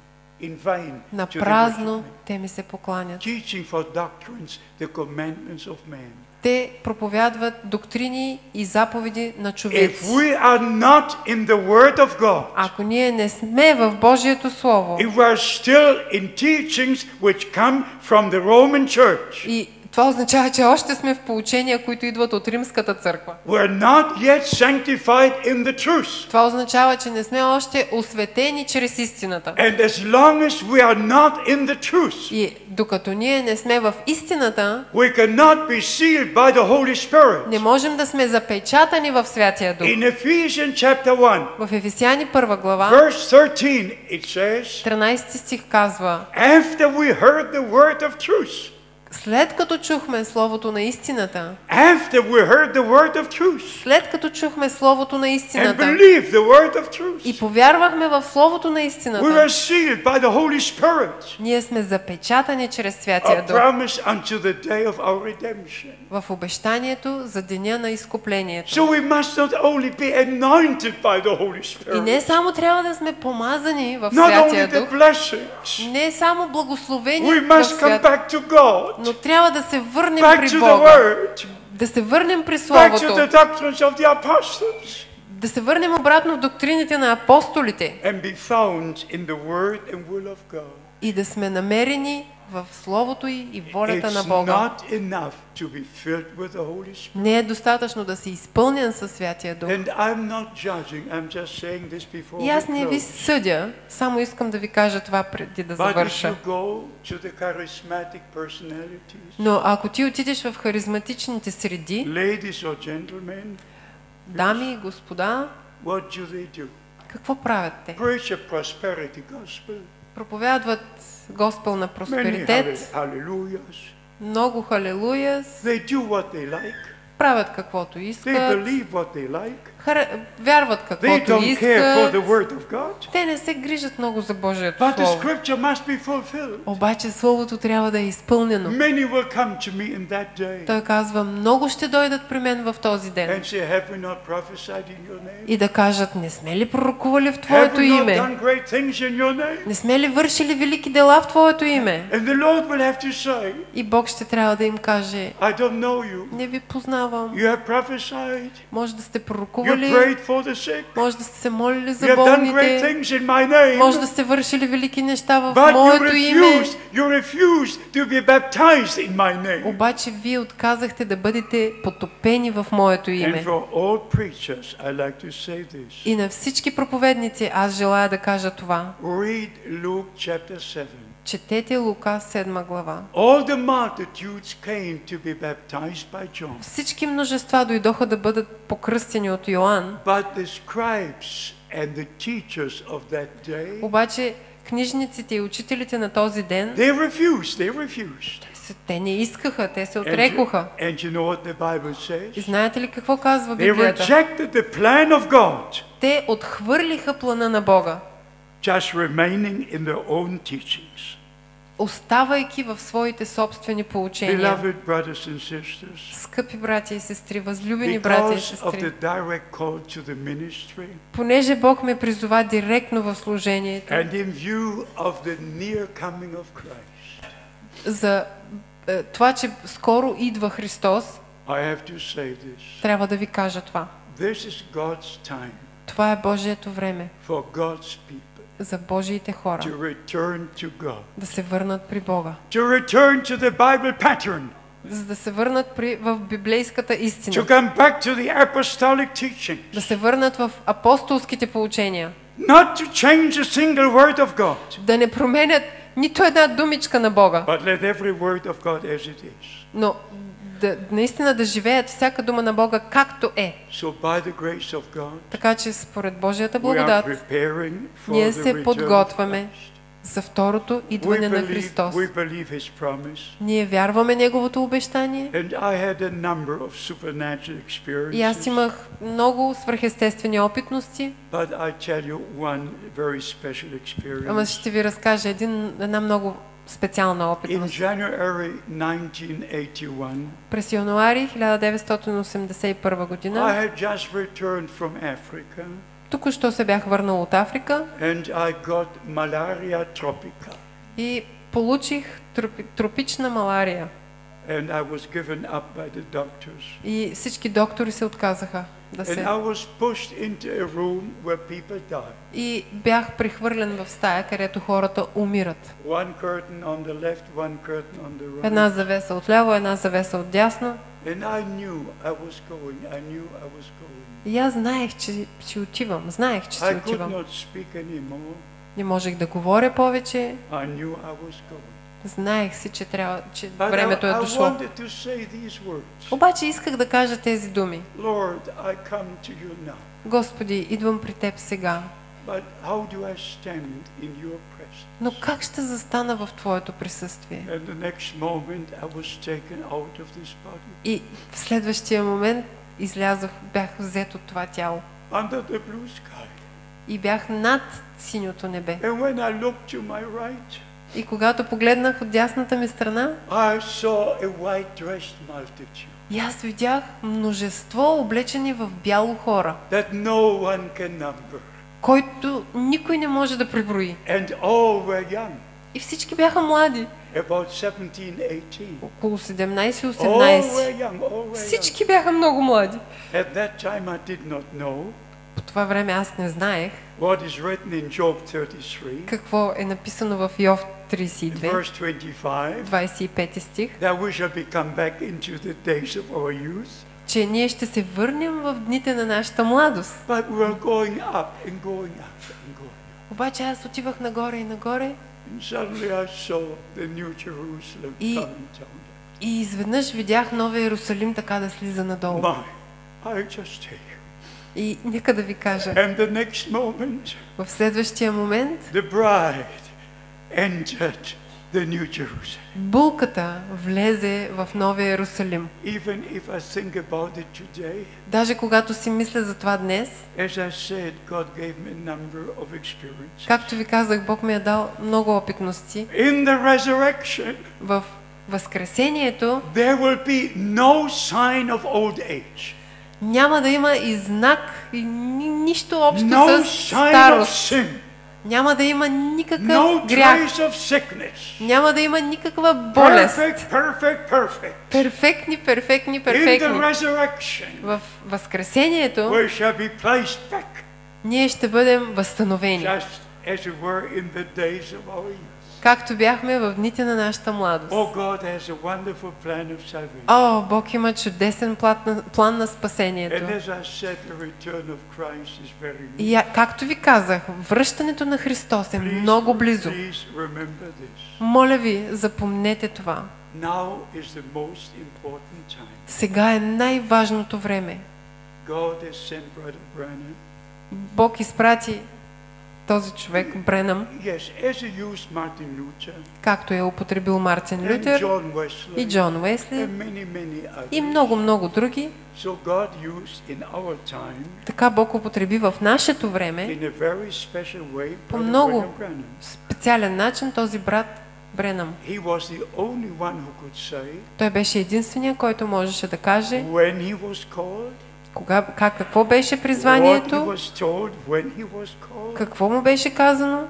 [SPEAKER 1] In vain
[SPEAKER 2] На
[SPEAKER 1] do they worship
[SPEAKER 2] празно
[SPEAKER 1] me.
[SPEAKER 2] те ми се покланят.
[SPEAKER 1] Teaching for doctrines the commandments of man.
[SPEAKER 2] Те проповядват доктрини и заповеди на
[SPEAKER 1] If
[SPEAKER 2] човеци.
[SPEAKER 1] we are not in the Word of God,
[SPEAKER 2] Ако ние не сме в Божието Слово
[SPEAKER 1] if we are still in teachings which come from the Roman Church,
[SPEAKER 2] и Това означава, че още сме в поучения, които идват от Римската църква.
[SPEAKER 1] We're not yet sanctified in the truth.
[SPEAKER 2] Това означава, че не сме още осветени чрез истината.
[SPEAKER 1] And as long as we are not in the truth,
[SPEAKER 2] И докато ние не сме в истината,
[SPEAKER 1] we cannot be sealed by the Holy Spirit.
[SPEAKER 2] не можем да сме запечатани в Святия Дух.
[SPEAKER 1] In Ephesians chapter 1,
[SPEAKER 2] В Ефесяни 1 глава,
[SPEAKER 1] verse 13, it says,
[SPEAKER 2] 13 стих казва:
[SPEAKER 1] after we heard the word of truth,
[SPEAKER 2] след като чухме Словото на истината,
[SPEAKER 1] after we heard the word of truth,
[SPEAKER 2] след като чухме Словото на
[SPEAKER 1] and
[SPEAKER 2] истината
[SPEAKER 1] believed the word of truth,
[SPEAKER 2] и повярвахме в Словото на
[SPEAKER 1] we
[SPEAKER 2] истината,
[SPEAKER 1] were sealed by the Holy Spirit,
[SPEAKER 2] ние сме запечатани чрез Святия
[SPEAKER 1] a
[SPEAKER 2] Дух
[SPEAKER 1] promise unto the day of our redemption.
[SPEAKER 2] в обещанието за деня на изкуплението.
[SPEAKER 1] So we must not only be anointed by the Holy
[SPEAKER 2] И не
[SPEAKER 1] Spirit,
[SPEAKER 2] само трябва да сме помазани в
[SPEAKER 1] not
[SPEAKER 2] Святия
[SPEAKER 1] only the
[SPEAKER 2] Дух,
[SPEAKER 1] blessings,
[SPEAKER 2] не само благословени
[SPEAKER 1] we
[SPEAKER 2] в
[SPEAKER 1] must come
[SPEAKER 2] свята,
[SPEAKER 1] back to God,
[SPEAKER 2] но трябва да се върнем
[SPEAKER 1] back
[SPEAKER 2] при
[SPEAKER 1] to the
[SPEAKER 2] Бога,
[SPEAKER 1] word,
[SPEAKER 2] да се върнем при
[SPEAKER 1] back to
[SPEAKER 2] Словото,
[SPEAKER 1] the doctrines of the apostles,
[SPEAKER 2] да се върнем обратно в доктрините на апостолите
[SPEAKER 1] and be found in the word and will of God.
[SPEAKER 2] и да сме намерени в Словото и волята на
[SPEAKER 1] It's
[SPEAKER 2] Бога.
[SPEAKER 1] not enough to be filled with the Holy Spirit.
[SPEAKER 2] Не е достатъчно да си изпълнен със Святия Дух.
[SPEAKER 1] And I'm not judging, I'm just saying this before
[SPEAKER 2] И аз
[SPEAKER 1] we
[SPEAKER 2] не ви
[SPEAKER 1] close.
[SPEAKER 2] съдя, само искам да ви кажа това преди да
[SPEAKER 1] But if
[SPEAKER 2] завърша.
[SPEAKER 1] you go to the charismatic personalities,
[SPEAKER 2] Но ако ти отидеш в харизматичните среди,
[SPEAKER 1] ladies or gentlemen,
[SPEAKER 2] дами и господа,
[SPEAKER 1] what do they do?
[SPEAKER 2] какво правят те?
[SPEAKER 1] Preach a prosperity gospel.
[SPEAKER 2] Проповядват Госпел на
[SPEAKER 1] Many
[SPEAKER 2] просперитет,
[SPEAKER 1] hallelujahs.
[SPEAKER 2] много халелуя,
[SPEAKER 1] They do what they like.
[SPEAKER 2] правят каквото
[SPEAKER 1] They
[SPEAKER 2] искат,
[SPEAKER 1] believe what they like.
[SPEAKER 2] вярват
[SPEAKER 1] They
[SPEAKER 2] каквото
[SPEAKER 1] don't care for the
[SPEAKER 2] искат.
[SPEAKER 1] word of God.
[SPEAKER 2] Те не се грижат много за Божието
[SPEAKER 1] But the
[SPEAKER 2] Слово.
[SPEAKER 1] scripture must be fulfilled.
[SPEAKER 2] Обаче Словото трябва да е изпълнено.
[SPEAKER 1] Many will come to me in that day
[SPEAKER 2] Той казва: много ще дойдат при мен в този ден
[SPEAKER 1] and say, have we not prophesied in your name?
[SPEAKER 2] и да кажат: не сме ли пророкували в
[SPEAKER 1] Have
[SPEAKER 2] Твоето
[SPEAKER 1] we not
[SPEAKER 2] име?
[SPEAKER 1] done great things in your name?
[SPEAKER 2] Не сме ли вършили велики дела в Твоето име?
[SPEAKER 1] And the Lord will have to say,
[SPEAKER 2] И Бог ще трябва да им каже:
[SPEAKER 1] I don't know you.
[SPEAKER 2] не ви познавам.
[SPEAKER 1] You have prophesied.
[SPEAKER 2] Може да сте
[SPEAKER 1] You
[SPEAKER 2] пророкували,
[SPEAKER 1] prayed for the sick.
[SPEAKER 2] може да сте се молили
[SPEAKER 1] You
[SPEAKER 2] за
[SPEAKER 1] have done great
[SPEAKER 2] болните,
[SPEAKER 1] things in my name.
[SPEAKER 2] може да сте вършили велики неща в
[SPEAKER 1] But
[SPEAKER 2] Моето име.
[SPEAKER 1] you refused to be baptized in my name.
[SPEAKER 2] Обаче вие отказахте да бъдете потопени в Моето
[SPEAKER 1] And
[SPEAKER 2] име.
[SPEAKER 1] for all preachers, I like to say this.
[SPEAKER 2] И на всички проповедници аз желая да кажа това.
[SPEAKER 1] Read Luke chapter 7.
[SPEAKER 2] Четете Лука 7 глава.
[SPEAKER 1] All the multitudes came to be baptized by John.
[SPEAKER 2] Всички множества дойдоха да бъдат покръстени от Йоан,
[SPEAKER 1] But the scribes and the teachers of that day,
[SPEAKER 2] обаче книжниците и учителите на този ден,
[SPEAKER 1] they refused.
[SPEAKER 2] те не искаха, те се
[SPEAKER 1] And
[SPEAKER 2] отрекоха.
[SPEAKER 1] you know what the Bible
[SPEAKER 2] И
[SPEAKER 1] says?
[SPEAKER 2] знаете ли какво казва
[SPEAKER 1] They
[SPEAKER 2] Библията?
[SPEAKER 1] rejected the plan of God,
[SPEAKER 2] Те отхвърлиха плана на Бога,
[SPEAKER 1] just remaining in their own teachings.
[SPEAKER 2] оставайки в своите собствени поучения.
[SPEAKER 1] Beloved brothers and sisters,
[SPEAKER 2] Скъпи братя и сестри, възлюбени братя и
[SPEAKER 1] because of the
[SPEAKER 2] сестри,
[SPEAKER 1] direct call to the ministry,
[SPEAKER 2] понеже Бог ме призова директно в служението,
[SPEAKER 1] and in view of the near coming of Christ,
[SPEAKER 2] за това, че скоро идва Христос,
[SPEAKER 1] I have to say this.
[SPEAKER 2] трябва да ви кажа това.
[SPEAKER 1] This is God's time
[SPEAKER 2] Това е Божието време
[SPEAKER 1] for God's people
[SPEAKER 2] за Божиите хора
[SPEAKER 1] to return to God,
[SPEAKER 2] да се върнат при Бога,
[SPEAKER 1] to return to the Bible pattern,
[SPEAKER 2] за да се върнат в библейската
[SPEAKER 1] to
[SPEAKER 2] истина,
[SPEAKER 1] come back to the apostolic teaching,
[SPEAKER 2] да се върнат в апостолските поучения,
[SPEAKER 1] not to change a single word of God,
[SPEAKER 2] да не променят нито една думичка на Бога,
[SPEAKER 1] but let every word of God as it is.
[SPEAKER 2] но наистина да живеят всяка дума на Бога както е.
[SPEAKER 1] So by the grace of God,
[SPEAKER 2] Така че според Божията
[SPEAKER 1] we are
[SPEAKER 2] благодат
[SPEAKER 1] preparing for
[SPEAKER 2] ние
[SPEAKER 1] the
[SPEAKER 2] се
[SPEAKER 1] return of
[SPEAKER 2] подготвяме
[SPEAKER 1] Christ.
[SPEAKER 2] за второто идване на Христос.
[SPEAKER 1] We believe His promise.
[SPEAKER 2] Ние вярваме Неговото обещание.
[SPEAKER 1] And I had a number of supernatural
[SPEAKER 2] И аз
[SPEAKER 1] experiences,
[SPEAKER 2] имах много свръхестествени опитности,
[SPEAKER 1] but I tell you one very special
[SPEAKER 2] ама
[SPEAKER 1] experience.
[SPEAKER 2] ще ви разкажа една много специална
[SPEAKER 1] In
[SPEAKER 2] опитност.
[SPEAKER 1] January 1981,
[SPEAKER 2] През януари 1981
[SPEAKER 1] I
[SPEAKER 2] година
[SPEAKER 1] had just returned from Africa
[SPEAKER 2] току-що се бях върнал от Африка
[SPEAKER 1] and I got malaria tropica.
[SPEAKER 2] и получих тропична малария.
[SPEAKER 1] And I was given up by the doctors.
[SPEAKER 2] И всички доктори се отказаха да
[SPEAKER 1] And
[SPEAKER 2] се...
[SPEAKER 1] I was pushed into a room where people die.
[SPEAKER 2] И бях прехвърлен в стая, където хората умират.
[SPEAKER 1] One curtain on the left, one curtain on the right.
[SPEAKER 2] Една завеса отляво, една завеса отдясно.
[SPEAKER 1] And I knew I was going. I knew I was going.
[SPEAKER 2] И аз знаех, че си отивам. Знаех, че си
[SPEAKER 1] I could
[SPEAKER 2] отивам.
[SPEAKER 1] not speak anymore.
[SPEAKER 2] Не можех да говоря повече.
[SPEAKER 1] I knew I was going.
[SPEAKER 2] Знаех си, че трябва, че
[SPEAKER 1] But
[SPEAKER 2] времето е
[SPEAKER 1] I
[SPEAKER 2] дошло.
[SPEAKER 1] wanted to say these words.
[SPEAKER 2] Обаче исках да кажа тези думи.
[SPEAKER 1] Lord, I come to you now.
[SPEAKER 2] Господи, идвам при Теб сега.
[SPEAKER 1] But how do I stand in your presence?
[SPEAKER 2] Но как ще застана в Твоето присъствие?
[SPEAKER 1] And the next moment I was taken out of this body.
[SPEAKER 2] И в следващия момент излязох, бях взет от това тяло.
[SPEAKER 1] Under the blue sky.
[SPEAKER 2] И бях над синьото небе.
[SPEAKER 1] And when I looked to my right,
[SPEAKER 2] И когато погледнах от дясната ми страна,
[SPEAKER 1] I saw a white dressed multitude
[SPEAKER 2] и аз видях множество облечени в бяло хора,
[SPEAKER 1] that no one can number.
[SPEAKER 2] който никой не може да преброи.
[SPEAKER 1] And all were young,
[SPEAKER 2] И всички бяха млади,
[SPEAKER 1] about 17, 18.
[SPEAKER 2] около 17-18.
[SPEAKER 1] All were young, all were young.
[SPEAKER 2] Всички бяха много млади.
[SPEAKER 1] At that time I did not know
[SPEAKER 2] По това време аз не знаех
[SPEAKER 1] what is written in Job 33,
[SPEAKER 2] какво е написано в Йов 32,
[SPEAKER 1] verse 25,
[SPEAKER 2] 25 стих,
[SPEAKER 1] that we shall become back into the days of our youth.
[SPEAKER 2] че ние ще се върнем в дните на нашата младост.
[SPEAKER 1] But we are going up and going up and going up.
[SPEAKER 2] Обаче аз отивах нагоре и нагоре
[SPEAKER 1] And suddenly I saw the new Jerusalem
[SPEAKER 2] И-
[SPEAKER 1] coming down.
[SPEAKER 2] и изведнъж видях Новия Иерусалим така да слиза надолу.
[SPEAKER 1] My, I just tell you.
[SPEAKER 2] И нека да ви кажа,
[SPEAKER 1] And the next moment,
[SPEAKER 2] в следващия момент
[SPEAKER 1] the bride entered the new Jerusalem.
[SPEAKER 2] булката влезе в Новия Иерусалим.
[SPEAKER 1] Even if I think about it today,
[SPEAKER 2] Даже когато си мисля за това днес,
[SPEAKER 1] as I said, God gave me a number of experiences.
[SPEAKER 2] както ви казах, Бог ми е дал много опитности.
[SPEAKER 1] In the resurrection,
[SPEAKER 2] В Възкресението
[SPEAKER 1] there will be no sign of old age.
[SPEAKER 2] няма да има и знак, и нищо общо
[SPEAKER 1] No
[SPEAKER 2] с
[SPEAKER 1] sign of
[SPEAKER 2] старост.
[SPEAKER 1] sin.
[SPEAKER 2] Няма да има никакъв
[SPEAKER 1] No
[SPEAKER 2] грях.
[SPEAKER 1] trace of sickness.
[SPEAKER 2] Няма да има никаква болест.
[SPEAKER 1] Perfect.
[SPEAKER 2] Перфектни, перфектни,
[SPEAKER 1] In the
[SPEAKER 2] перфектни.
[SPEAKER 1] resurrection,
[SPEAKER 2] В Възкресението
[SPEAKER 1] we shall be placed back,
[SPEAKER 2] ние ще бъдем възстановени,
[SPEAKER 1] just as we were in the days of our youth.
[SPEAKER 2] както бяхме в дните на нашата младост.
[SPEAKER 1] Oh, God has a wonderful plan of salvation.
[SPEAKER 2] О, Бог има чудесен план на
[SPEAKER 1] And
[SPEAKER 2] спасението.
[SPEAKER 1] as I said, the return of Christ is very near.
[SPEAKER 2] И както ви казах, връщането на Христос е много близо.
[SPEAKER 1] Please remember this.
[SPEAKER 2] Моля ви, запомнете това.
[SPEAKER 1] Now is the most important time.
[SPEAKER 2] Сега е най-важното време.
[SPEAKER 1] God has sent Brother Branham.
[SPEAKER 2] Bог изпрати този човек, Бренъм,
[SPEAKER 1] Yes, as he used Martin Luther
[SPEAKER 2] както е употребил Мартин
[SPEAKER 1] and
[SPEAKER 2] Лютер
[SPEAKER 1] John Wesley
[SPEAKER 2] и Джон Уесли
[SPEAKER 1] and many
[SPEAKER 2] и
[SPEAKER 1] others.
[SPEAKER 2] много други.
[SPEAKER 1] So God used in our time
[SPEAKER 2] Така Бог употреби в нашето време
[SPEAKER 1] in a very special way
[SPEAKER 2] по
[SPEAKER 1] Brother
[SPEAKER 2] много
[SPEAKER 1] Branham Branham.
[SPEAKER 2] специален начин този брат Бренъм.
[SPEAKER 1] He was the only one who could say
[SPEAKER 2] Той беше единствения, който можеше да каже
[SPEAKER 1] when he was called,
[SPEAKER 2] какво беше
[SPEAKER 1] what he
[SPEAKER 2] призванието,
[SPEAKER 1] was told when he was called,
[SPEAKER 2] какво му беше казано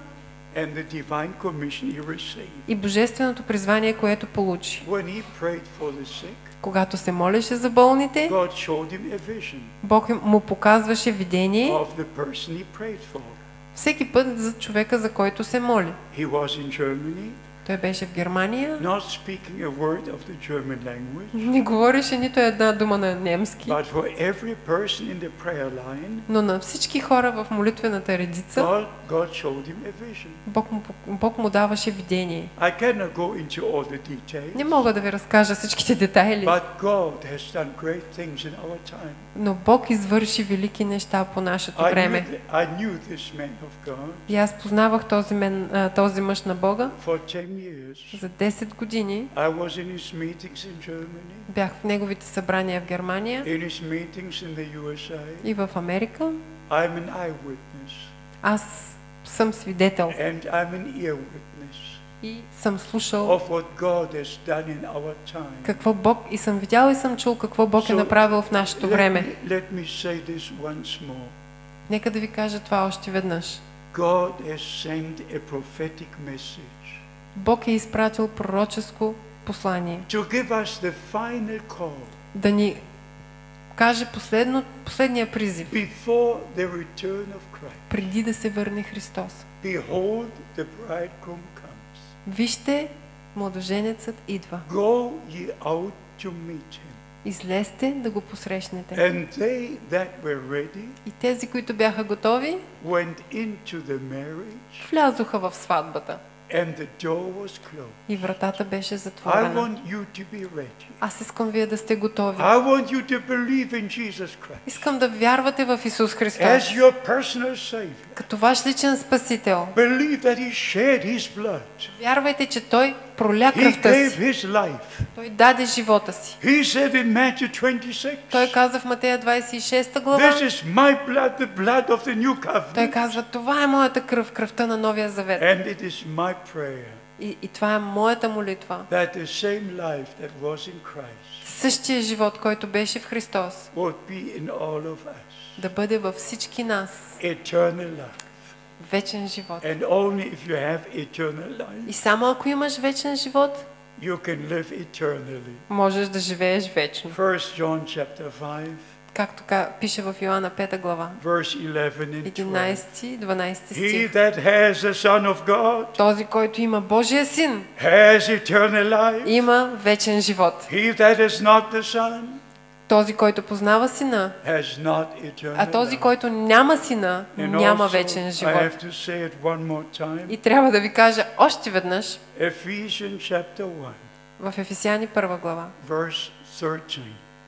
[SPEAKER 1] and the divine commission he received.
[SPEAKER 2] и божественото призвание, което получи.
[SPEAKER 1] When he prayed for the sick,
[SPEAKER 2] Когато се молеше за болните,
[SPEAKER 1] God showed him a vision
[SPEAKER 2] Бог му показваше видение
[SPEAKER 1] of the person he prayed for.
[SPEAKER 2] всеки път за човека, за който се моли.
[SPEAKER 1] He was in Germany,
[SPEAKER 2] Той беше в Германия,
[SPEAKER 1] not speaking a word of the German language,
[SPEAKER 2] не говореше нито една дума на немски,
[SPEAKER 1] but for every person in the prayer line,
[SPEAKER 2] но на всички хора в молитвената редица
[SPEAKER 1] God showed him a vision.
[SPEAKER 2] Бог му даваше видение.
[SPEAKER 1] I cannot go into all the details,
[SPEAKER 2] Не мога да ви разкажа всичките детайли,
[SPEAKER 1] but God has done great things in our time.
[SPEAKER 2] но Бог извърши велики неща по нашето време.
[SPEAKER 1] I knew this man of God
[SPEAKER 2] И аз познавах този мъж на Бога
[SPEAKER 1] for 10 years.
[SPEAKER 2] за 10 години.
[SPEAKER 1] I was in his meetings in Germany,
[SPEAKER 2] Бях в неговите събрания в Германия
[SPEAKER 1] in his meetings in the USA.
[SPEAKER 2] и в Америка.
[SPEAKER 1] I'm an eyewitness,
[SPEAKER 2] Аз съм свидетел
[SPEAKER 1] and I'm an ear witness
[SPEAKER 2] и съм слушал
[SPEAKER 1] of what God has done in our time.
[SPEAKER 2] какво Бог и съм видял и съм чул какво Бог е направил в нашето време.
[SPEAKER 1] Let me say this once more.
[SPEAKER 2] Нека да ви кажа това още веднъж.
[SPEAKER 1] God has sent a prophetic message
[SPEAKER 2] Бог е изпратил пророческо послание.
[SPEAKER 1] to give us the final call
[SPEAKER 2] Да ни каже последния призив,
[SPEAKER 1] before the return of Christ.
[SPEAKER 2] преди да се върне Христос.
[SPEAKER 1] Behold, the bridegroom comes.
[SPEAKER 2] Вижте, младоженецът идва.
[SPEAKER 1] Go ye out to meet him.
[SPEAKER 2] Излезте да го посрещнете.
[SPEAKER 1] And they that were ready
[SPEAKER 2] И тези, които бяха готови,
[SPEAKER 1] went into the marriage,
[SPEAKER 2] влязоха в сватбата.
[SPEAKER 1] and the door was closed.
[SPEAKER 2] И вратата беше
[SPEAKER 1] I
[SPEAKER 2] затворена.
[SPEAKER 1] want you to be ready.
[SPEAKER 2] Аз искам вие да сте готови.
[SPEAKER 1] I want you to believe in Jesus Christ
[SPEAKER 2] Искам да вярвате в Исус Христос
[SPEAKER 1] as your personal Savior.
[SPEAKER 2] като ваш личен спасител.
[SPEAKER 1] Believe that He shed His blood.
[SPEAKER 2] Вярвайте, че Той проля
[SPEAKER 1] He
[SPEAKER 2] кръвта
[SPEAKER 1] gave
[SPEAKER 2] си.
[SPEAKER 1] His life.
[SPEAKER 2] Той даде живота си.
[SPEAKER 1] He said in Matthew 26,
[SPEAKER 2] Той каза в Матея 26 глава,
[SPEAKER 1] this is my blood, the blood of the new
[SPEAKER 2] Той
[SPEAKER 1] covenant.
[SPEAKER 2] казва, това е моята кръв, кръвта на Новия Завет.
[SPEAKER 1] And it is my prayer
[SPEAKER 2] И това е моята молитва.
[SPEAKER 1] that the same life that was in Christ
[SPEAKER 2] Същия живот, който беше в Христос,
[SPEAKER 1] would be in all of us.
[SPEAKER 2] да бъде във всички нас.
[SPEAKER 1] Eternal life.
[SPEAKER 2] Вечен живот.
[SPEAKER 1] And only if you have eternal
[SPEAKER 2] И
[SPEAKER 1] life,
[SPEAKER 2] само ако имаш вечен живот,
[SPEAKER 1] you can live eternally.
[SPEAKER 2] можеш да живееш вечно.
[SPEAKER 1] 1 John chapter 5,
[SPEAKER 2] Както пише в Йоанна 5 глава,
[SPEAKER 1] verse 11 and 12.
[SPEAKER 2] 11 и 12
[SPEAKER 1] He
[SPEAKER 2] стих.
[SPEAKER 1] that has the Son of God
[SPEAKER 2] Този, който има Божия син,
[SPEAKER 1] has eternal life.
[SPEAKER 2] има вечен живот.
[SPEAKER 1] He that is not the Son
[SPEAKER 2] Този, който познава сина,
[SPEAKER 1] has not eternal
[SPEAKER 2] а този,
[SPEAKER 1] life.
[SPEAKER 2] който няма сина,
[SPEAKER 1] And
[SPEAKER 2] няма
[SPEAKER 1] also,
[SPEAKER 2] вечен
[SPEAKER 1] I
[SPEAKER 2] живот.
[SPEAKER 1] have to say it one more time.
[SPEAKER 2] И трябва да ви кажа още веднъж
[SPEAKER 1] Ephesians chapter 1,
[SPEAKER 2] в Ефесяни 1 глава,
[SPEAKER 1] verse 13.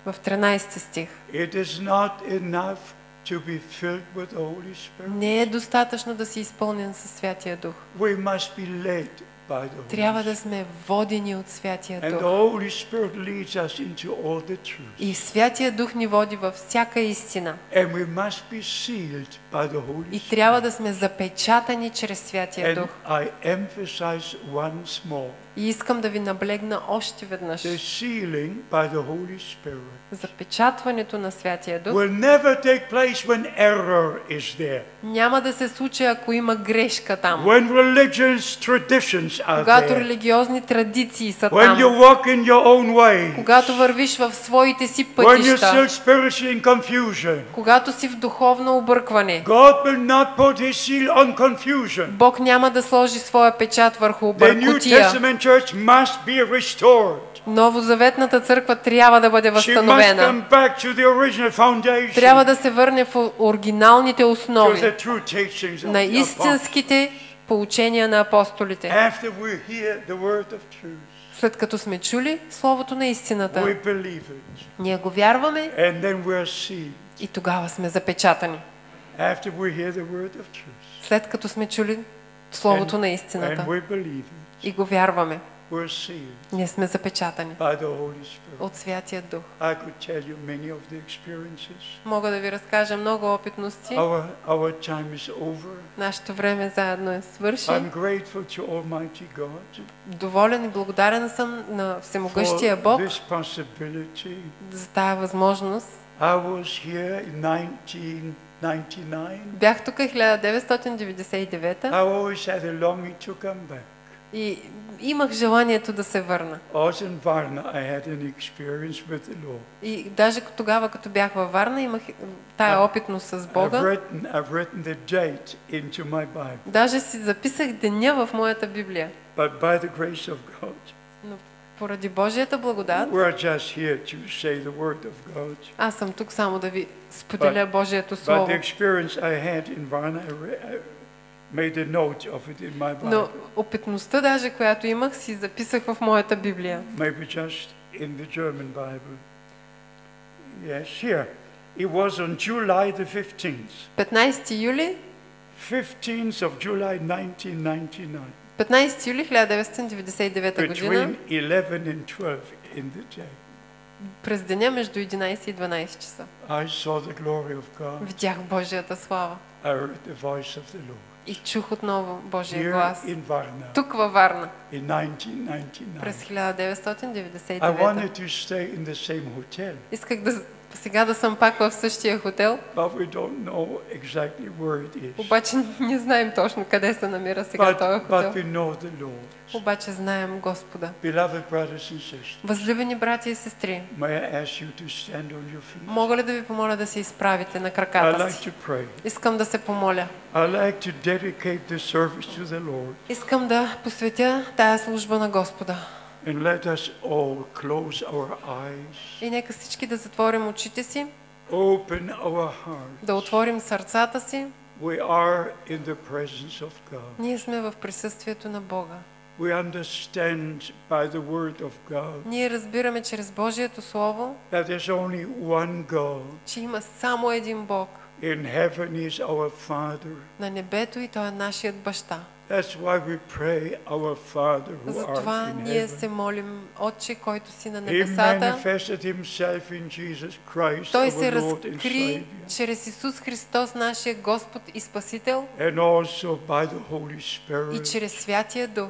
[SPEAKER 2] в 13 стих.
[SPEAKER 1] It is not enough to be filled with the Holy Spirit.
[SPEAKER 2] Не е достатъчно да си изпълнен със Святия Дух.
[SPEAKER 1] We must be led by the Holy
[SPEAKER 2] Трябва
[SPEAKER 1] Spirit.
[SPEAKER 2] да сме водени от Святия
[SPEAKER 1] And the
[SPEAKER 2] Дух.
[SPEAKER 1] Holy Spirit leads us into all the truth.
[SPEAKER 2] И Святия Дух ни води във всяка истина.
[SPEAKER 1] And we must be sealed by the Holy
[SPEAKER 2] И
[SPEAKER 1] Spirit.
[SPEAKER 2] трябва да сме запечатани чрез Святия
[SPEAKER 1] And
[SPEAKER 2] Дух.
[SPEAKER 1] I emphasize once more
[SPEAKER 2] И искам да ви наблегна още веднъж.
[SPEAKER 1] the sealing by the Holy Spirit
[SPEAKER 2] Запечатването на Святия Дух
[SPEAKER 1] will never take place when error is there.
[SPEAKER 2] няма да се случи, ако има грешка там.
[SPEAKER 1] When religious traditions are
[SPEAKER 2] Когато
[SPEAKER 1] there.
[SPEAKER 2] религиозни традиции са
[SPEAKER 1] When you
[SPEAKER 2] там.
[SPEAKER 1] walk in your own way.
[SPEAKER 2] Когато вървиш в своите си
[SPEAKER 1] When you're
[SPEAKER 2] пътища.
[SPEAKER 1] still spiritually in confusion.
[SPEAKER 2] Когато си в духовно объркване.
[SPEAKER 1] God will not put His seal on confusion.
[SPEAKER 2] Бог няма да сложи своя печат върху
[SPEAKER 1] The New
[SPEAKER 2] объркотия.
[SPEAKER 1] Testament church must be restored.
[SPEAKER 2] Новозаветната църква трябва да бъде
[SPEAKER 1] She must
[SPEAKER 2] възстановена.
[SPEAKER 1] come back to the original foundation.
[SPEAKER 2] Трябва да се върне в оригиналните
[SPEAKER 1] To
[SPEAKER 2] основи
[SPEAKER 1] the true teachings of
[SPEAKER 2] на
[SPEAKER 1] the apostles.
[SPEAKER 2] истинските поучения на апостолите.
[SPEAKER 1] After we hear the word of truth,
[SPEAKER 2] След като сме чули Словото на истината,
[SPEAKER 1] we believe it.
[SPEAKER 2] ние го вярваме
[SPEAKER 1] And then we're sealed.
[SPEAKER 2] и тогава сме запечатани.
[SPEAKER 1] After we hear the word of truth.
[SPEAKER 2] След като сме чули Словото на
[SPEAKER 1] And
[SPEAKER 2] истината
[SPEAKER 1] we believe it.
[SPEAKER 2] и го вярваме,
[SPEAKER 1] We're sealed
[SPEAKER 2] ние сме запечатани
[SPEAKER 1] by the Holy Spirit.
[SPEAKER 2] от Святия Дух.
[SPEAKER 1] I could tell you many of the experiences.
[SPEAKER 2] Мога да ви разкажа много опитности.
[SPEAKER 1] Our time is over.
[SPEAKER 2] Нашето време заедно е свърши.
[SPEAKER 1] I'm grateful to Almighty God
[SPEAKER 2] Доволен и благодарен съм на Всемогъщия
[SPEAKER 1] for
[SPEAKER 2] Бог
[SPEAKER 1] this possibility.
[SPEAKER 2] за тая възможност.
[SPEAKER 1] I was here in 1999.
[SPEAKER 2] Бях тук 1999
[SPEAKER 1] I always had a longing to come back.
[SPEAKER 2] и имах желанието да се върна.
[SPEAKER 1] Also in Varna, I had an experience with the Lord.
[SPEAKER 2] И даже тогава, като бях във Варна, имах тая опитност с Бога.
[SPEAKER 1] I've written the date into my Bible.
[SPEAKER 2] Даже си записах деня в моята Библия.
[SPEAKER 1] But by the grace of God,
[SPEAKER 2] Но поради Божията благодат,
[SPEAKER 1] we're just here to say the word of God.
[SPEAKER 2] аз съм тук само да ви споделя Божието
[SPEAKER 1] But
[SPEAKER 2] Слово.
[SPEAKER 1] the experience I had in Varna, I made a note of it in my Bible.
[SPEAKER 2] Но опитността даже, която имах, си записах в моята Библия.
[SPEAKER 1] Maybe just in the German Bible. Yes, here. It was on July the 15th.
[SPEAKER 2] 15 юли
[SPEAKER 1] 15th of July 1999.
[SPEAKER 2] 15 юли 1999 година,
[SPEAKER 1] Between 11 and 12 in the day.
[SPEAKER 2] през деня между 11 и 12 часа.
[SPEAKER 1] I saw the glory of God.
[SPEAKER 2] Видях Божията слава
[SPEAKER 1] I heard the voice of the Lord.
[SPEAKER 2] и чух отново Божия
[SPEAKER 1] Here
[SPEAKER 2] глас.
[SPEAKER 1] in Varna
[SPEAKER 2] Тук във Варна,
[SPEAKER 1] in 1999.
[SPEAKER 2] през
[SPEAKER 1] I
[SPEAKER 2] 1999.
[SPEAKER 1] wanted to stay in the same hotel.
[SPEAKER 2] Исках да сега да съм пак в същия хотел,
[SPEAKER 1] but we don't know exactly where it is.
[SPEAKER 2] обаче не знаем точно къде се намира сега този
[SPEAKER 1] But
[SPEAKER 2] хотел.
[SPEAKER 1] we know the Lord.
[SPEAKER 2] Обаче знаем Господа.
[SPEAKER 1] Beloved brothers and sisters,
[SPEAKER 2] Възлюбени братя и сестри,
[SPEAKER 1] may I ask you to stand on your feet?
[SPEAKER 2] мога ли да ви помоля да се изправите на
[SPEAKER 1] I'd
[SPEAKER 2] краката
[SPEAKER 1] like
[SPEAKER 2] си?
[SPEAKER 1] to pray.
[SPEAKER 2] Искам да се помоля.
[SPEAKER 1] I'd like to dedicate this service to the Lord.
[SPEAKER 2] Искам да посветя тая служба на Господа.
[SPEAKER 1] And let us all close our eyes,
[SPEAKER 2] И нека всички да затворим очите си,
[SPEAKER 1] open our hearts.
[SPEAKER 2] да отворим сърцата си.
[SPEAKER 1] We are in the presence of God.
[SPEAKER 2] Ние сме в присъствието на Бога.
[SPEAKER 1] We understand by the word of God
[SPEAKER 2] Ние разбираме чрез Божието Слово,
[SPEAKER 1] that there's only one God.
[SPEAKER 2] че има само един Бог
[SPEAKER 1] In heaven is our Father.
[SPEAKER 2] на небето и Той е нашият баща.
[SPEAKER 1] That's why we pray, our Father who art
[SPEAKER 2] Затова
[SPEAKER 1] in
[SPEAKER 2] ние
[SPEAKER 1] heaven.
[SPEAKER 2] се молим, Отче, който си на
[SPEAKER 1] He
[SPEAKER 2] небесата.
[SPEAKER 1] manifested himself in Jesus Christ,
[SPEAKER 2] Той
[SPEAKER 1] our
[SPEAKER 2] се
[SPEAKER 1] Lord and
[SPEAKER 2] разкри
[SPEAKER 1] Savior,
[SPEAKER 2] чрез Исус Христос, нашия Господ и Спасител,
[SPEAKER 1] and also by the Holy
[SPEAKER 2] и
[SPEAKER 1] Spirit.
[SPEAKER 2] чрез Святия Дух.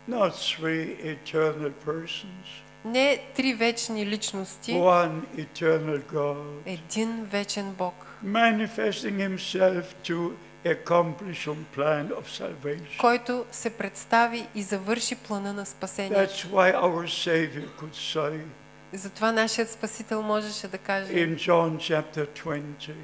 [SPEAKER 1] Not three eternal persons,
[SPEAKER 2] Не три вечни личности,
[SPEAKER 1] one eternal God,
[SPEAKER 2] един вечен Бог,
[SPEAKER 1] manifesting himself to accomplish some plan of salvation.
[SPEAKER 2] който се представи и завърши плана на спасение.
[SPEAKER 1] That's why our Savior could say
[SPEAKER 2] Затова нашият Спасител можеше да каже
[SPEAKER 1] in John chapter 20,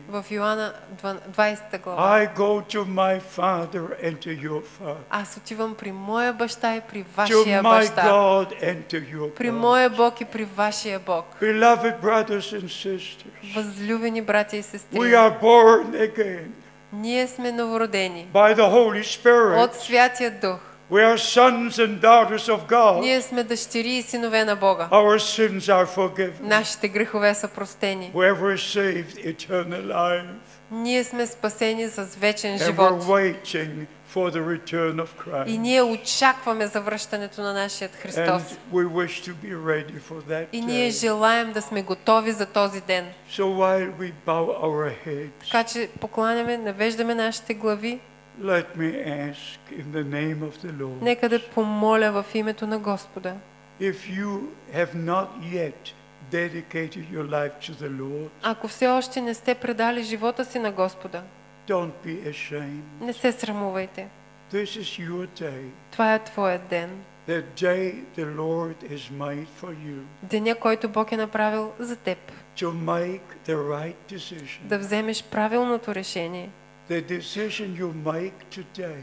[SPEAKER 2] в Йоанна 20 глава:
[SPEAKER 1] I go to my Father and to your Father,
[SPEAKER 2] Аз отивам при моя баща и при
[SPEAKER 1] to
[SPEAKER 2] вашия
[SPEAKER 1] my
[SPEAKER 2] баща,
[SPEAKER 1] God and to your
[SPEAKER 2] при
[SPEAKER 1] God.
[SPEAKER 2] моя Бог и при вашия Бог.
[SPEAKER 1] Beloved brothers and sisters,
[SPEAKER 2] Възлюбени братя и сестри,
[SPEAKER 1] we are born again
[SPEAKER 2] ние сме новородени
[SPEAKER 1] by the Holy Spirit.
[SPEAKER 2] от Святия Дух.
[SPEAKER 1] We are sons and daughters of God.
[SPEAKER 2] Ние сме дъщери и синове на Бога.
[SPEAKER 1] Our sins are forgiven.
[SPEAKER 2] Нашите грехове са простени.
[SPEAKER 1] We have received eternal life.
[SPEAKER 2] Ние сме спасени с вечен
[SPEAKER 1] And we're
[SPEAKER 2] живот.
[SPEAKER 1] waiting for the return of
[SPEAKER 2] И
[SPEAKER 1] Christ.
[SPEAKER 2] ние очакваме завръщането на нашия Христос.
[SPEAKER 1] And we wish to be ready for that
[SPEAKER 2] И ние
[SPEAKER 1] day.
[SPEAKER 2] желаем да сме готови за този ден.
[SPEAKER 1] So while we bow our heads,
[SPEAKER 2] Така че покланяме, навеждаме нашите глави.
[SPEAKER 1] let me ask in the name of the Lord,
[SPEAKER 2] Нека да помоля в името на Господа.
[SPEAKER 1] if you have not yet dedicated your life to the Lord,
[SPEAKER 2] Ако все още не сте предали живота си на Господа,
[SPEAKER 1] don't be ashamed.
[SPEAKER 2] не се срамувайте.
[SPEAKER 1] This is your day,
[SPEAKER 2] Това е твоят ден.
[SPEAKER 1] the day the Lord has made for you
[SPEAKER 2] Деня, който Бог е направил за теб.
[SPEAKER 1] to make the right decision.
[SPEAKER 2] Да вземеш правилното решение.
[SPEAKER 1] The decision you make today,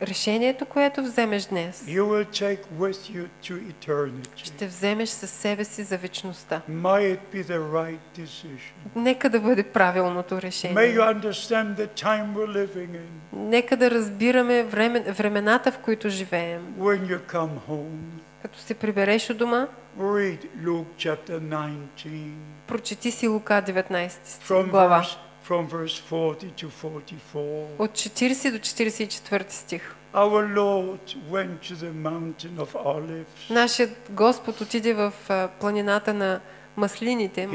[SPEAKER 2] Решението, което вземеш днес,
[SPEAKER 1] you will take with you to eternity.
[SPEAKER 2] ще вземеш със себе си за вечността.
[SPEAKER 1] May it be the right decision.
[SPEAKER 2] Нека да бъде правилното
[SPEAKER 1] May
[SPEAKER 2] решение.
[SPEAKER 1] you understand the time we're living in.
[SPEAKER 2] Нека да разбираме времената, в които живеем.
[SPEAKER 1] When you come home,
[SPEAKER 2] Като се прибереш у дома,
[SPEAKER 1] read Luke chapter 19
[SPEAKER 2] прочети си Лука 19
[SPEAKER 1] from
[SPEAKER 2] глава.
[SPEAKER 1] from verse 40 to 44.
[SPEAKER 2] От 40 до 44 стих.
[SPEAKER 1] Our Lord went to the mountain of Olives.
[SPEAKER 2] Нашият Господ отиде в планината на маслените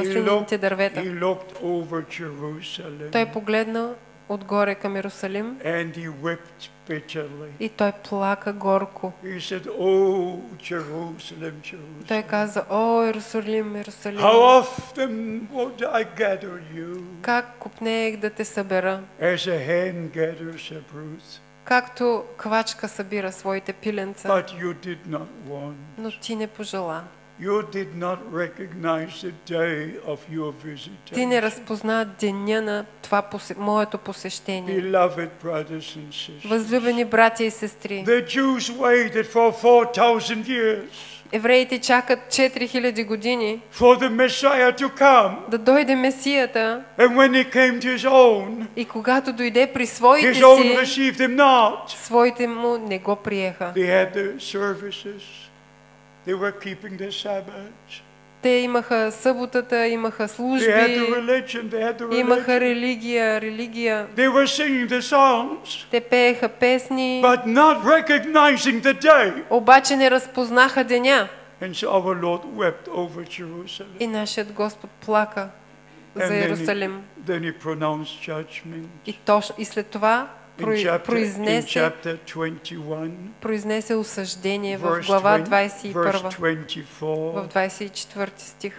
[SPEAKER 2] дървета.
[SPEAKER 1] He looked over Jerusalem
[SPEAKER 2] Той погледна отгоре към Иерусалим
[SPEAKER 1] and he wept bitterly.
[SPEAKER 2] и той плака горко.
[SPEAKER 1] He said, "Oh, Jerusalem, Jerusalem,
[SPEAKER 2] Той каза: О, Иерусалим, Иерусалим,
[SPEAKER 1] how often would I gather you
[SPEAKER 2] как копнеех да те събера,
[SPEAKER 1] as a hen gathers a brood,
[SPEAKER 2] както квачка събира своите пиленца,
[SPEAKER 1] but you did not want.
[SPEAKER 2] но ти не пожела.
[SPEAKER 1] You did not recognize the day of your
[SPEAKER 2] Ти не
[SPEAKER 1] visitation."
[SPEAKER 2] разпозна деня на това моето посещение.
[SPEAKER 1] Beloved brothers and sisters,
[SPEAKER 2] Възлюбени братя и сестри,
[SPEAKER 1] the Jews waited for 4,000 years
[SPEAKER 2] евреите чакат 4000 години
[SPEAKER 1] for the Messiah to come.
[SPEAKER 2] да дойде Месията,
[SPEAKER 1] And when he came to his own,
[SPEAKER 2] и когато дойде при своите
[SPEAKER 1] his own
[SPEAKER 2] си,
[SPEAKER 1] received him not.
[SPEAKER 2] своите му не го приеха.
[SPEAKER 1] They had the services. They were keeping the Sabbath.
[SPEAKER 2] Те имаха съботата, имаха
[SPEAKER 1] They had the
[SPEAKER 2] служби,
[SPEAKER 1] religion. They had the
[SPEAKER 2] имаха
[SPEAKER 1] religion.
[SPEAKER 2] религия.
[SPEAKER 1] They were singing the songs,
[SPEAKER 2] Те пееха песни,
[SPEAKER 1] but not recognizing the day.
[SPEAKER 2] обаче не разпознаха деня.
[SPEAKER 1] And so our Lord wept over Jerusalem.
[SPEAKER 2] И нашият Господ плака
[SPEAKER 1] And
[SPEAKER 2] за Иерусалим.
[SPEAKER 1] then he pronounced judgment.
[SPEAKER 2] И след това произнесе осъждение в глава 21, в 24 стих.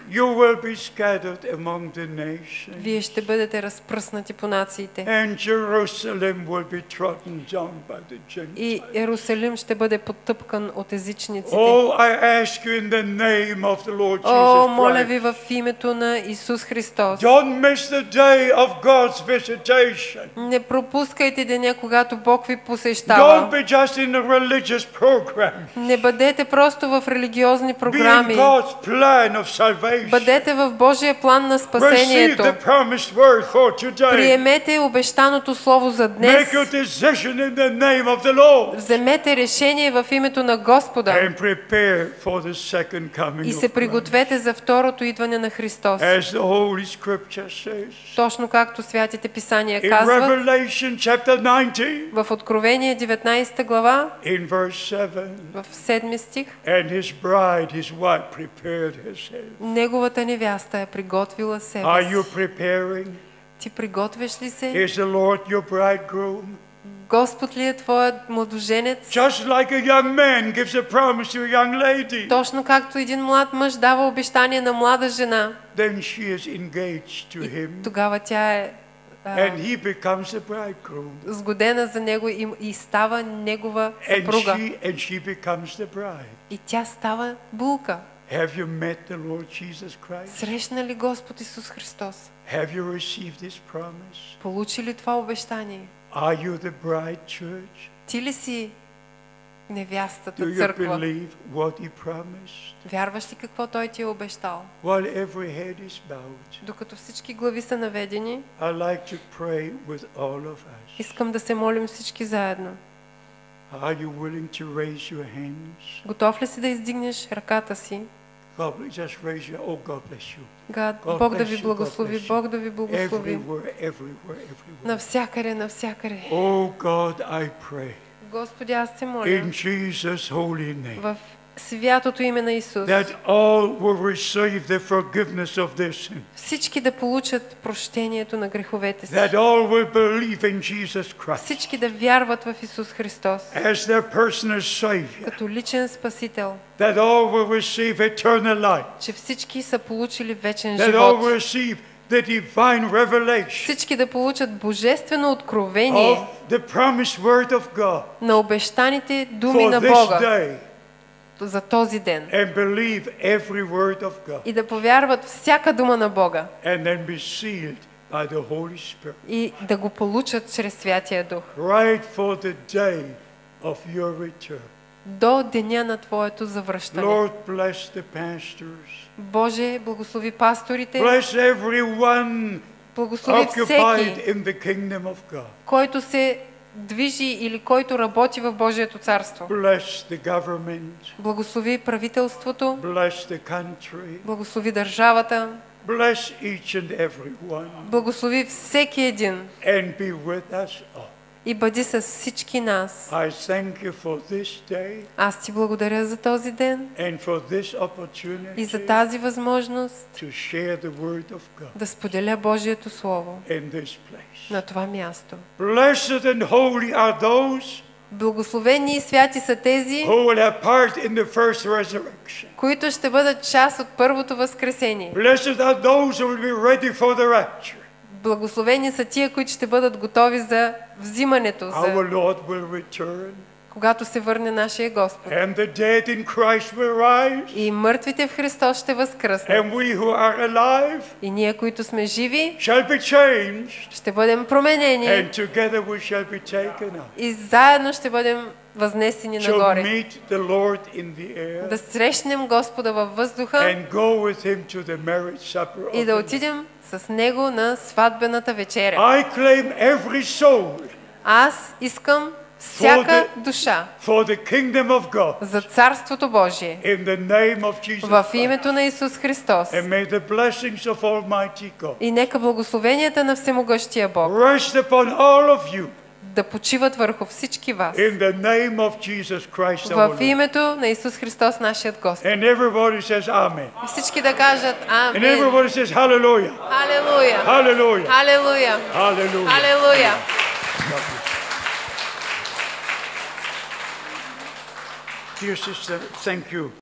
[SPEAKER 2] Вие ще бъдете разпръснати по нациите. И Иерусалим ще бъде потъпкан от езичниците. О, моля ви в името на Исус Христос. Не пропускайте деня, когато Бог ви посещава. Не бъдете просто в религиозни програми. Бъдете в Божия план на спасението. Приемете обещаното слово за днес. Вземете решение в името на Господа. И се пригответе за второто идване на Христос. Точно както святите писания казват в Откровение 19 глава, в 7 стих, неговата невяста е приготвила себе си. Ти приготвяш ли се? Господ ли е твоят младоженец? Точно както един млад мъж дава обещание на млада жена. Тогава тя е сгодена за него и става негова съпруга. И тя става булка. Срещна ли Господ Исус Христос? Получи ли това обещание? Ти ли си невястата църква? Вярваш ли какво Той ти е обещал? Докато всички глави са наведени, искам да се молим всички заедно. Готов ли си да издигнеш ръката си? Бог да ви благослови, Бог да ви благослови. Навсякъде, навсякъде. Господи, аз се моля в святото име на Исус всички да получат прощението на греховете си. Всички да вярват в Исус Христос като личен Спасител. Че всички са получили вечен живот. Всички да получат божествено откровение на обещаните думи на Бога за този ден. И да повярват всяка дума на Бога. И да го получат чрез Святия Дух. До деня на Твоето завръщане. Боже, благослови пасторите. Благослови всеки, който се движи или който работи в Божието царство. Благослови правителството. Благослови държавата. Благослови всеки един. И бъди с всички нас. Аз ти благодаря за този ден и за тази възможност да споделя Божието Слово на това място. Благословени и святи са тези, които ще бъдат част от първото възкресение. Благословени са тия, които ще бъдат готови за взимането, когато се върне нашия Господ. И мъртвите в Христос ще възкръснат. И ние, които сме живи, ще бъдем променени. И заедно ще бъдем възнесени нагоре. Да срещнем Господа във въздуха и да отидем с Него на сватбената вечеря. Аз искам всяка душа за Царството Божие в името на Исус Христос. И нека благословенията на Всемогъщия Бог да почиват върху всички вас. В името на Исус Христос, нашият Господ. И всички да кажат Амин. Халелуя. Халелуя. Халелуя. Халелуя.
[SPEAKER 1] Dear sister, thank you.